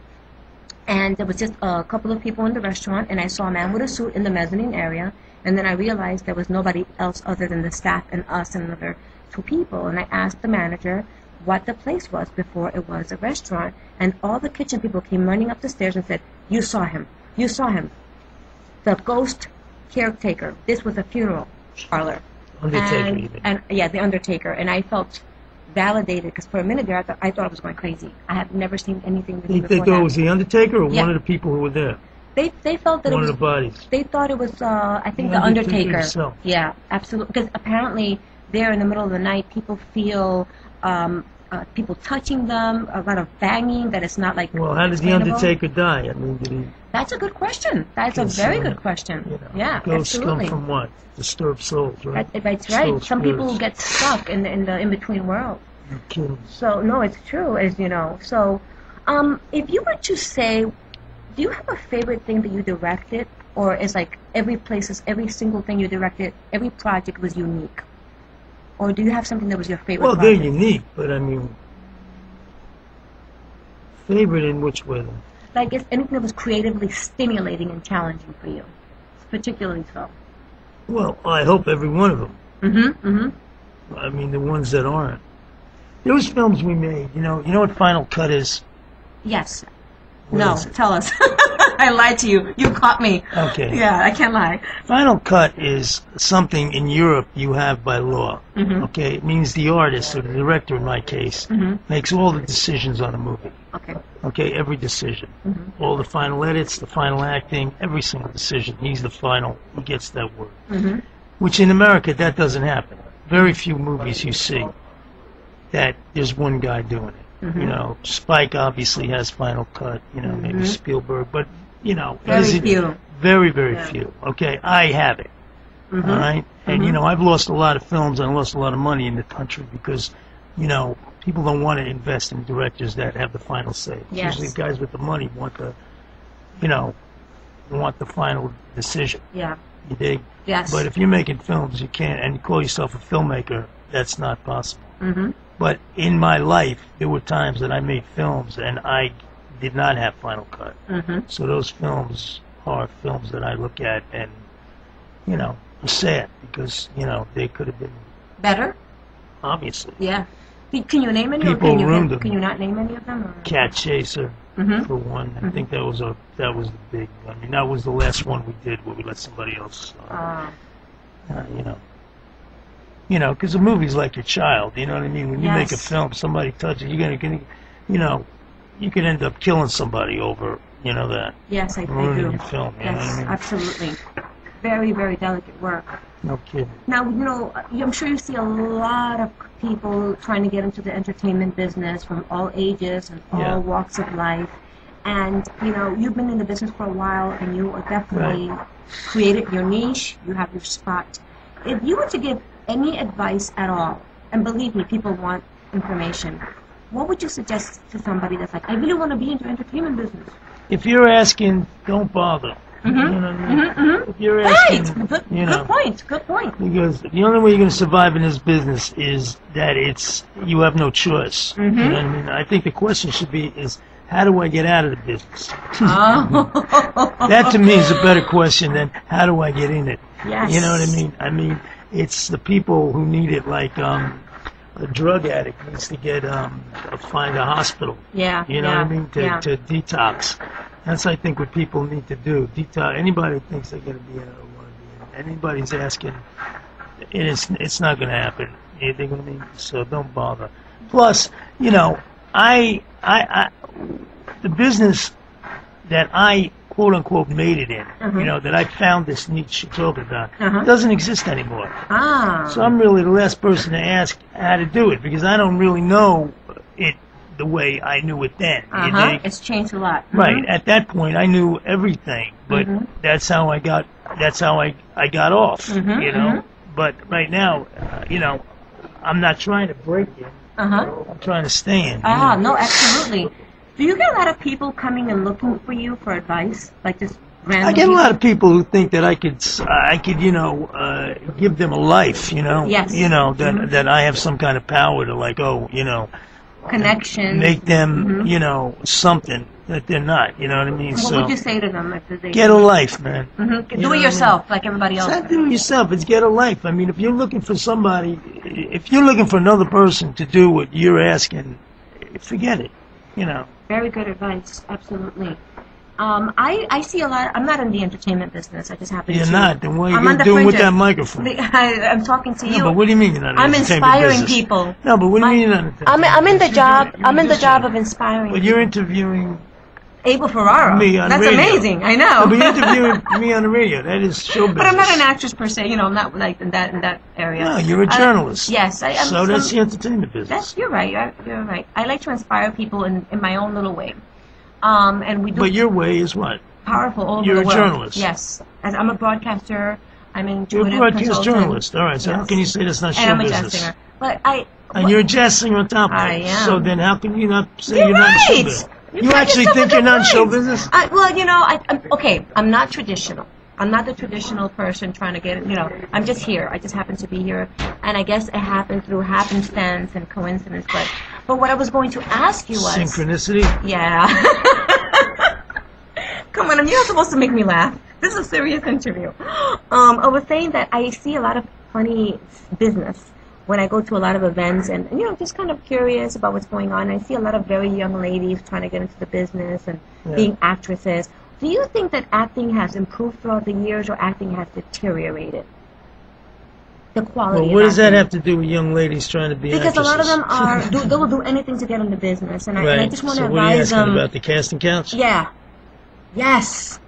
And there was just a couple of people in the restaurant, and I saw a man with a suit in the mezzanine area. And then I realized there was nobody else other than the staff and us and another 2 people. And I asked the manager what the place was before it was a restaurant. And all the kitchen people came running up the stairs and said, "You saw him. You saw him. The ghost caretaker." This was a funeral parlor. Undertaker, even. And yeah, the undertaker. And I felt validated because for a minute there I thought I was going crazy. I have never seen anything They before thought it that. was the Undertaker or Yeah. one of the people who were there? They felt that One it of was, the bodies. they thought it was I think The the Undertaker Undertaker. himself. Yeah, absolutely. Because apparently there in the middle of the night people feel people touching them, a lot of banging that it's not like Well, how did the explainable. Undertaker die? I mean, did he... That's a good question. That's a Because, very good question. You know, Yeah, ghosts absolutely. come from what? Disturbed souls, right? That's Still right. Some people spirits. get stuck in the in-between world. You're kidding. So no, it's true, as you know. So, if you were to say, do you have a favorite thing that you directed, or is like every single thing you directed, every project was unique, or do you have something that was your favorite? Well, they're project? unique, but I mean, favorite in which way? Then? Like anything that was creatively stimulating and challenging for you, particularly so. Well, I hope every one of them. Mm-hmm. Mm-hmm. I mean, the ones that aren't. There was films we made. You know what Final Cut is? Yes. What No, is it? tell us. I lied to you. You caught me. Okay. Yeah, I can't lie. Final Cut is something in Europe you have by law. Mhm. Okay, it means the artist, or the director in my case, Mhm. makes all the decisions on a movie. Okay. Okay, every decision. Mhm. All the final edits, the final acting, every single decision. He's the final, he gets that word. Mhm. Which in America, that doesn't happen. Very few movies you see that there's one guy doing it. Mhm. You know, Spike obviously has Final Cut, you know, maybe Mhm. Spielberg, but, you know, Very is it- few. Very, very Yeah. few. Okay, I have it. Mhm. All right? And, Mhm. you know, I've lost a lot of films and I lost a lot of money in the country because, you know, people don't want to invest in directors that have the final say. Yes. Usually guys with the money want the, you know, want the final decision. Yeah. You dig? Yes. But if you're making films, you can't, and you call yourself a filmmaker, that's not possible. Mm-hmm. But in my life, there were times that I made films and I did not have Final Cut. Mm-hmm. So those films are films that I look at and, you know, I'm sad because, you know, they could have been, Better? obviously. Yeah. Can you name any? People or can you, ruined them. Can you not name any of them? Or? Cat Chaser, Mhm. for one. I think that was the big, I mean, that was the last one we did where we let somebody else, you know, because a movie's like your child, you know what I mean? When you make a Yes. film, somebody touches it, you're gonna, you know, you could end up killing somebody over, You know that. Yes, I do. Ruining film. You know what I Yes, mean? absolutely. Very, very delicate work. No kidding. Now, I'm sure you see a lot of people trying to get into the entertainment business from all ages and all walks of life. And, you've been in the business for a while, and you are definitely created your niche. You have your spot. If you were to give any advice at all, and believe me, people want information, what would you suggest to somebody that's like, I really want to be into entertainment business? If you're asking, don't bother. You know what I mean? If you're asking, Good point. Good point. Because the only way you're going to survive in this business is that you have no choice. You know what I mean? I think the question should be is, how do I get out of the business? That to me is a better question than how do I get in it? Yes. You know what I mean? I mean, it's the people who need it, like a drug addict needs to find a hospital. Yeah. You know what I mean? To detox. That's, I think, what people need to do. Detox. Anybody who thinks they're going to be in it or want to be in it, anybody's asking, it's not going to happen. You think what I mean? So don't bother. Plus, the business that I quote unquote made it in, that I found this niche you're talking about, doesn't exist anymore. So I'm really the last person to ask how to do it because I don't really know it the way I knew it then. It's changed a lot. Right. At that point, I knew everything, but that's how I got off. You know. But right now, I'm not trying to break it. I'm trying to stay in. No, absolutely. Do you get a lot of people coming and looking for you for advice, like just random? I get a lot of people who think that I could, give them a life. Yes. That I have some kind of power to, connection. Make them, something that they're not. You know what I mean? What would you say to them if they get a life, man? Do it yourself, like everybody else. It's not do it yourself. It's get a life. I mean, if you're looking for somebody, if you're looking for another person to do what you're asking, forget it. Very good advice. Absolutely. I see a lot. I'm not in the entertainment business. I just happen to. You're not. Then what are you doing with that microphone? I'm talking to you. No, but what do you mean you're not in I'm the entertainment inspiring business? people. No, but what do you mean you're not in the I'm in the job. I'm in the job of inspiring. But you're interviewing Abel Ferraro. me on That's radio. amazing. I know. No, but you're interviewing me on the radio. That is show business. But I'm not an actress per se. I'm not like in that area. No, you're a journalist. Yes, I am. So that's the entertainment business. You're right. You're right. I like to inspire people in my own little way. And we do. But your way is what? Powerful all over You're the a world. journalist. Yes. As I'm a broadcaster. I'm an You're a intuitive broadcast consultant. journalist. All right. So how can you say that's not show And I'm a business? jazz singer. But And you're a jazz singer on top of it. I am. So then how can you not say You're you're not in show right. business? You You got actually yourself think a you're not in good show point. business? I'm not traditional. I'm not the traditional person trying to get, I'm just here. I just happen to be here. And I guess it happened through happenstance and coincidence. But what I was going to ask you was... Synchronicity? Yeah. Come on, you're not supposed to make me laugh. This is a serious interview. I was saying that I see a lot of funny business when I go to a lot of events and just kind of curious about what's going on. I see a lot of very young ladies trying to get into the business and being actresses. Do you think that acting has improved throughout the years or acting has deteriorated? The quality Well, what of does that acting? have to do with young ladies trying to be Because actresses? a lot of them they will do anything to get in the business. And I just want to So what are you advise asking them. about, the casting couch? Yeah. Yes.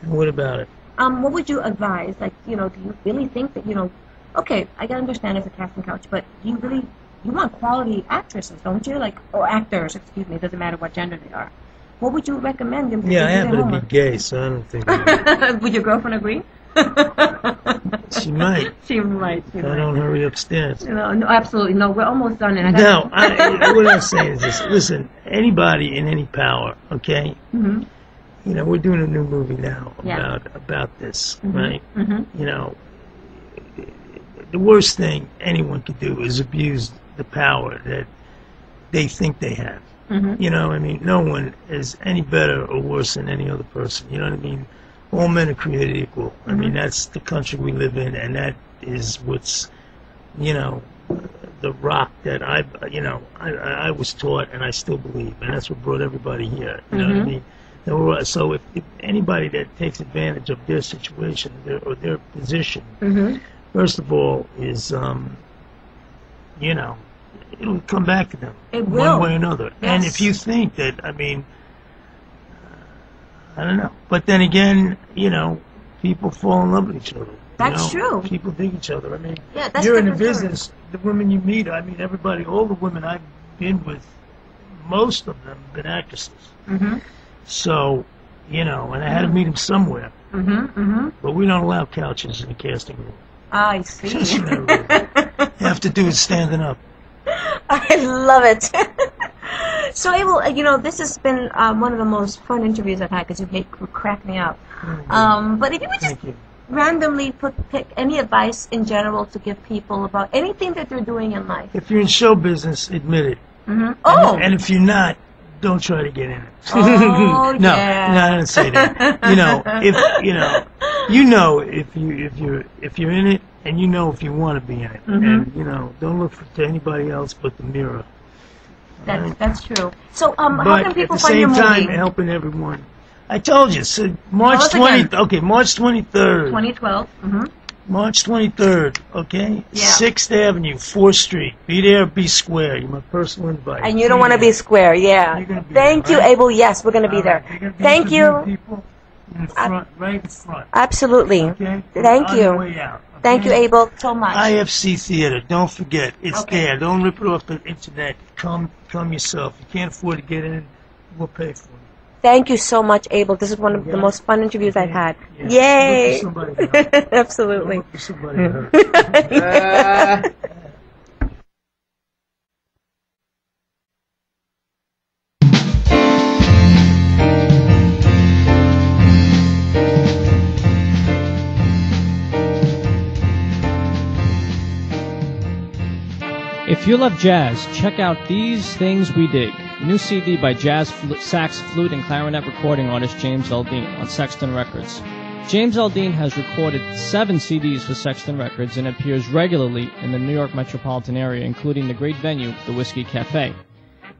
And what about it? What would you advise? Like, do you really think that, okay, I can understand it's a casting couch, but do you want quality actresses, don't you? Like, or actors, excuse me, it doesn't matter what gender they are. What would you recommend them to do? Yeah, I happen to be gay, so I don't think... Would your girlfriend agree? She might. She might. I don't hurry upstairs. No, absolutely. No, we're almost done. And What I'm saying is this. Listen, anybody in any power, okay? Mm-hmm. We're doing a new movie now Yeah. about this, Mhm. right? Mhm. The worst thing anyone could do is abuse the power that they think they have. Mhm. No one is any better or worse than any other person. You know what I mean? All men are created equal. I mean, that's the country we live in, and that is what's, the rock that I was taught, and I still believe, and that's what brought everybody here. You know what I mean? So if anybody that takes advantage of their situation or their position, first of all, is it'll come back to them It will. one way or another. Yes. And if you think that, I don't know. But then again, you know, people fall in love with each other. That's true. People dig each other. I mean, Yeah, that's you're in the different story. business. The women you meet, I mean, everybody, all the women I've been with, most of them have been actresses. Mm-hmm. So, you know, and I had to meet them somewhere. Mm-hmm. Mm-hmm. But we don't allow couches in the casting room. I see. You have to do it standing up. I love it. So, Abel, you know, this has been one of the most fun interviews I've had because you crack me up. But if you would just randomly pick any advice in general to give people about anything that they're doing in life. If you're in show business, admit it. Mm-hmm. Oh! And if you're not, don't try to get in it. Oh, no, yeah. no, I don't say that. You know, if you're in it, and you know if you want to be in it, and you know, don't look to anybody else but the mirror. That's true. So, how But can people at the find your same time, movie? helping everyone. I told you, so March Tell us again. 20th. Okay, March 23rd. 2012. Mm-hmm. March 23rd. Okay. Yeah. 6th Avenue, 4th Street. Be there, be square. You're my personal invite. And you don't want to be square, yeah. Thank you, Abel. Yes, we're going to be there. Thank you. People in front, right in front. Absolutely. Okay. Thank On the you. way out. Thank you, Abel, so much. IFC Theater. Don't forget, it's there. Don't rip it off the internet. Come yourself. You can't afford to get in. We'll pay for it. Thank you so much, Abel. This is one of the most fun interviews I've had. Yeah. Yay! Look for somebody else. Absolutely. Look for somebody else. If you love jazz, check out These Things We Dig, new CD by jazz sax, flute, and clarinet recording artist James Aldean on Sexton Records. James Aldean has recorded 7 CDs for Sexton Records and appears regularly in the New York metropolitan area, including the great venue, the Whiskey Cafe.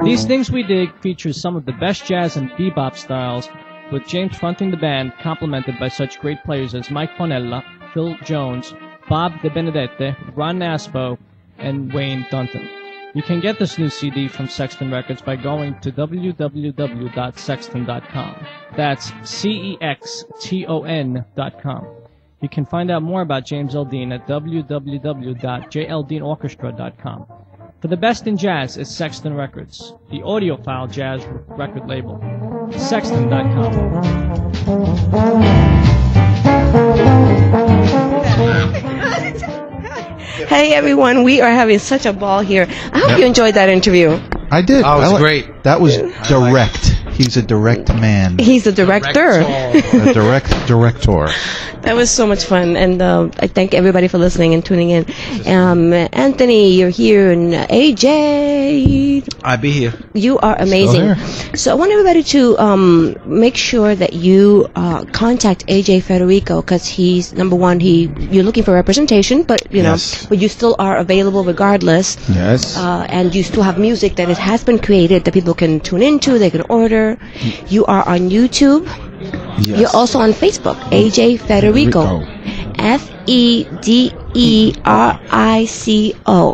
These Things We Dig features some of the best jazz and bebop styles, with James fronting the band, complemented by such great players as Mike Ponella, Phil Jones, Bob De Benedette, Ron Naspo, and Wayne Dunton. You can get this new CD from Sexton Records by going to www.sexton.com. That's CEXTON.com. You can find out more about James Aldean at www.jldeanorchestra.com. For the best in jazz is Sexton Records, the audiophile jazz record label. Sexton.com. Hey everyone, we are having such a ball here. I hope you enjoyed that interview. I did. Oh, it was great. That was direct. He's a direct man. He's a director. A director. That was so much fun, and I thank everybody for listening and tuning in. Anthony, you're here, and AJ. I'll be here. You are amazing. So I want everybody to make sure that you contact AJ Federico, because he's number one. You're looking for representation, but but you still are available regardless. Yes. And you still have music that has been created that people can tune into. They can order. You are on YouTube. Yes. You're also on Facebook, AJ Federico. Federico.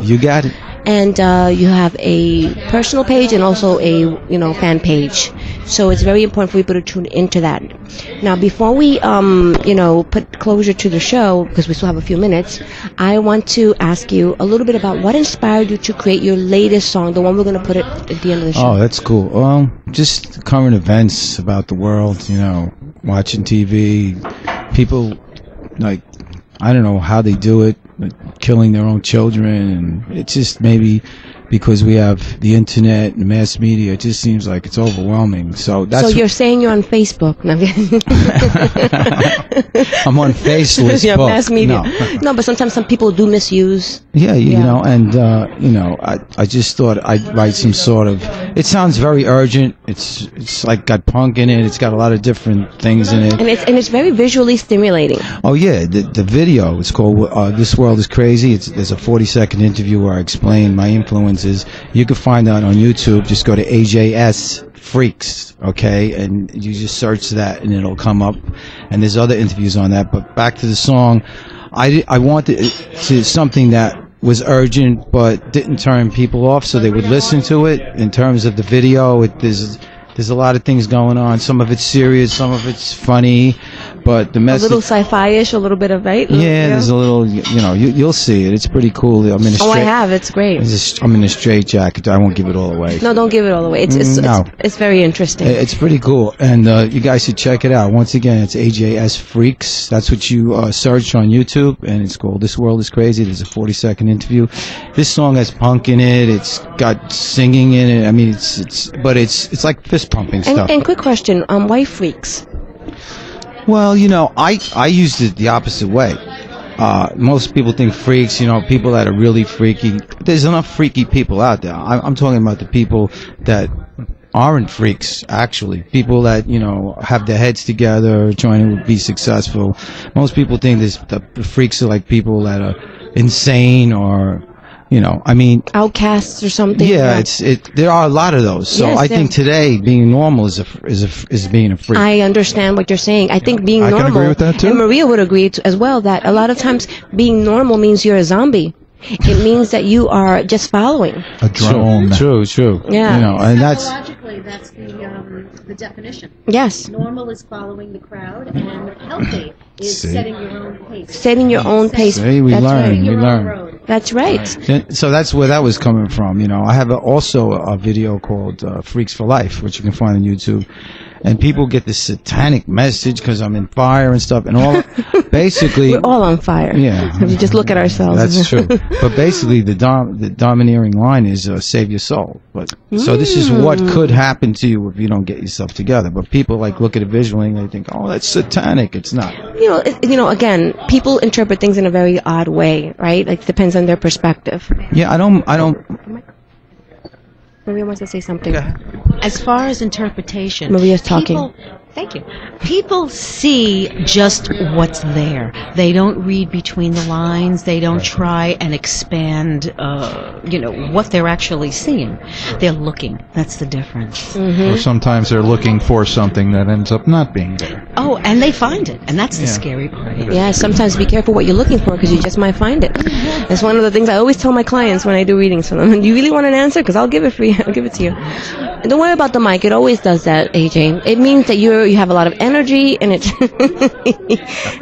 You got it. And you have a personal page and also a fan page. So it's very important for people to tune into that. Now, before we put closure to the show, because we still have a few minutes, I want to ask you a little bit about what inspired you to create your latest song, the one we're going to put at the end of the show. Oh, that's cool. Just current events about the world, watching TV, people, I don't know how they do it, killing their own children, and it's just maybe because we have the internet and mass media, it just seems like it's overwhelming. So that's. So you're saying you're on Facebook? No, I'm on Facebook. Yeah, mass media. No, but sometimes some people do misuse. Yeah, and I just thought I'd write some sort of. It sounds very urgent. It's like got punk in it. It's got a lot of different things in it. And it's very visually stimulating. Oh yeah, the video. It's called "This World Is Crazy." There's a 40-second interview where I explain my influences. You can find that on YouTube. Just go to AJS Freaks, okay, and you just search that and it'll come up. And there's other interviews on that. But back to the song, I wanted to something that was urgent but didn't turn people off, so they would listen to it. In terms of the video, there's There's a lot of things going on. Some of it's serious, some of it's funny, but the A message. little sci-fi-ish, a little bit of right. Yeah, there's a little. You'll see it. It's pretty cool. I'm in a Oh, I straight. have. It's great. I'm in a straight jacket. I won't give it all away. No, don't give it all away. It's very interesting. It's pretty cool, and you guys should check it out. Once again, it's AJS Freaks. That's what you search on YouTube, and it's called "This World Is Crazy." There's a 40-second interview. This song has punk in it. It's got singing in it. I mean, it's like fist pumping stuff. And quick question, why freaks? Well, I used it the opposite way. Most people think freaks, people that are really freaky. There's enough freaky people out there. I'm talking about the people that aren't freaks, actually. People that, have their heads together, trying to be successful. Most people think the freaks are like people that are insane or, outcasts or something. Yeah, there are a lot of those. So Yes, I think today being normal is being a freak. I understand what you're saying. I think being I can normal, agree with that, too. and Maria would agree as well, that a lot of times being normal means you're a zombie. It means that you are just following. A drone. True. Yeah. And that's Psychologically, that's the definition. Yes. Normal is following the crowd, and healthy is See? setting your own pace. Setting your own pace. See, we That's learn. right. We learn. That's right. So that's where that was coming from. I have also a video called Freaks for Life, which you can find on YouTube. And people get this satanic message because I'm in fire and stuff. And all, basically... We're all on fire. Yeah. If you just look at ourselves. That's true. But basically, the domineering line is save your soul. So this is what could happen to you if you don't get yourself together. But people look at it visually and they think, oh, that's satanic. It's not. Again, people interpret things in a very odd way, right? Like, it depends on their perspective. Yeah, I don't. Maria wants to say something. As far as interpretation, Maria's talking. Thank you. People see just what's there. They don't read between the lines. They don't try and expand, what they're actually seeing. They're looking. That's the difference. Or sometimes they're looking for something that ends up not being there. Oh, and they find it, and that's the scary part. Yeah, sometimes be careful what you're looking for because you just might find it. That's one of the things I always tell my clients when I do readings for them. Do you really want an answer? Because I'll give it for you. I'll give it to you. Don't worry about the mic. It always does that, AJ. It means that you have a lot of energy, and it's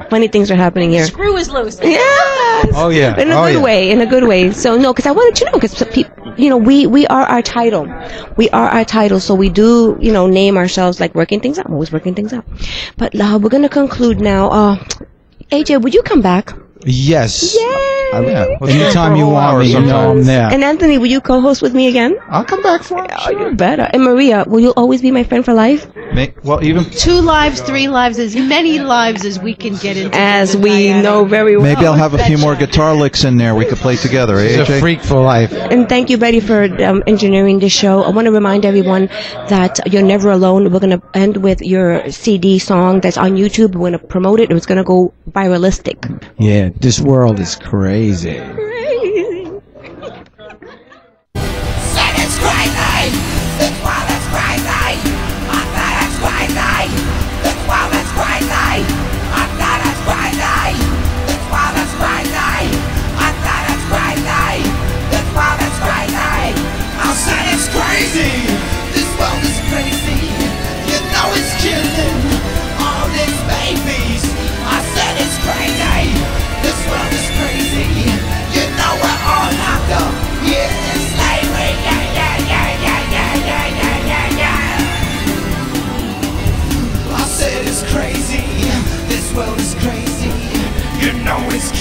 funny things are happening here. Screw is loose. Yes. Oh yeah. In a good way. In a good way. So no, because I wanted to know because we are our title. We are our title. So we do name ourselves like working things out. I'm always working things out. But we're gonna conclude now. AJ, would you come back? Yes. Yay! Anytime you want me, I'm there. And Anthony, will you co-host with me again? I'll come back for it. Oh, you better. And Maria, will you always be my friend for life? Well, even 2 lives, 3 lives, as many lives as we can get into. As we know very well. maybe I'll have a few more guitar licks in there we could play together. He's AJ? a freak for life. And thank you, Betty, for engineering this show. I want to remind everyone that you're never alone. We're going to end with your CD song that's on YouTube. We're going to promote it. It's going to go viralistic. Yeah, this world is crazy.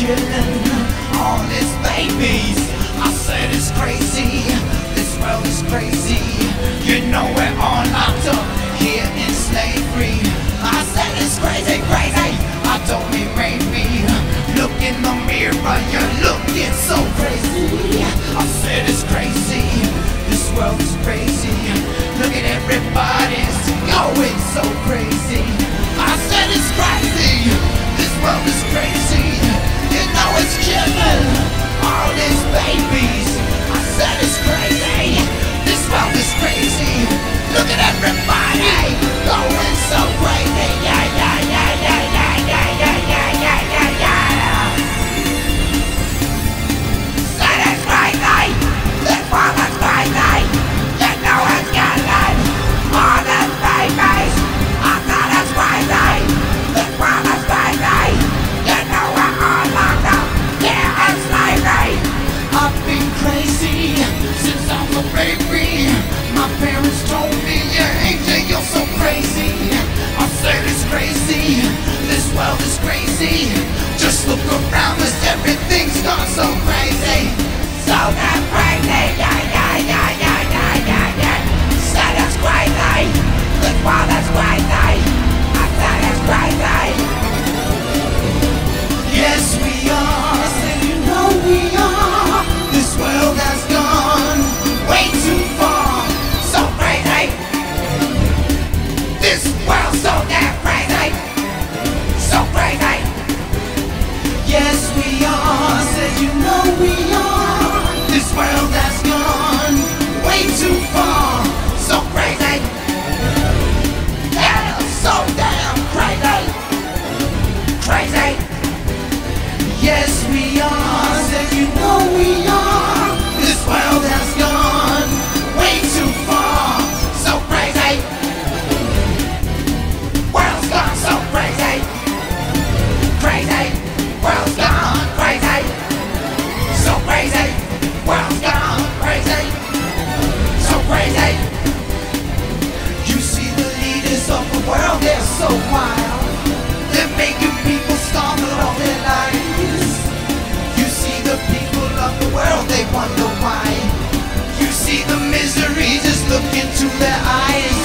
Killing all these babies. I said it's crazy. This world is crazy. You know we're all locked up here in slavery. I said it's crazy, crazy. I don't mean maybe. Look in the mirror, you're looking so crazy. I said it's crazy. This world is crazy. Look at everybody's going so crazy. I said it's crazy. This world is crazy. You know it's killing all these babies. I said it's crazy. This world is crazy. Look at everybody going so crazy. Yeah, yeah, yeah, yeah, yeah, yeah, yeah, yeah, yeah, yeah, yeah. Said it's crazy. This world is crazy. You know it's killing all the me, you hate it, you're so crazy. I said it's crazy, this world is crazy. Just look around us, everything's gone so crazy. So damn crazy, yeah, yeah, yeah, yeah, yeah, yeah, yeah. Said it's crazy, this world is crazy. I said it's crazy. Yes we are, say you know we are. This world has gone way too far. So crazy. This world's so damn crazy. So crazy. Yes we are, said you know we are. This world has gone way too far. So crazy. Yeah, so damn crazy. Crazy. Yes we are, said you know we are. This world has gone way too far. So crazy. World's gone so crazy. Crazy. World's gone crazy. So crazy. World's gone crazy. So crazy. You see the leaders of the world, they're so wild. They're making people starve with all their lives. You see the people of the world, they wonder why. You see the misery, just look into their eyes.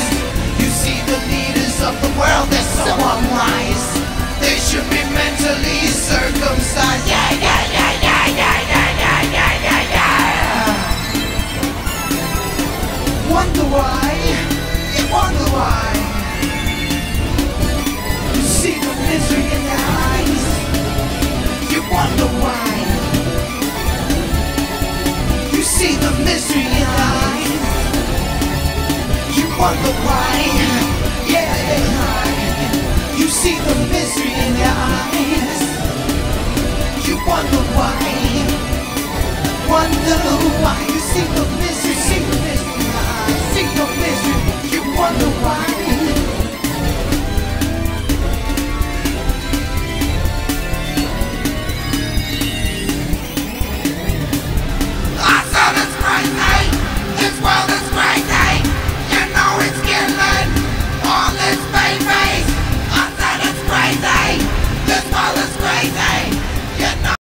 You see the leaders of the world, they're so unwise. They should be mentally circumcised. Yeah, yeah, yeah, yeah, yeah, yeah, yeah, yeah, yeah, yeah. Wonder why? You wonder why? You see the misery in their eyes. You wonder why? You see the misery in their eyes. You wonder why? Yeah, they cry. You see the misery in their eyes. You wonder why? Wonder why? You see the misery, see the misery in their eyes. See the misery. You wonder why?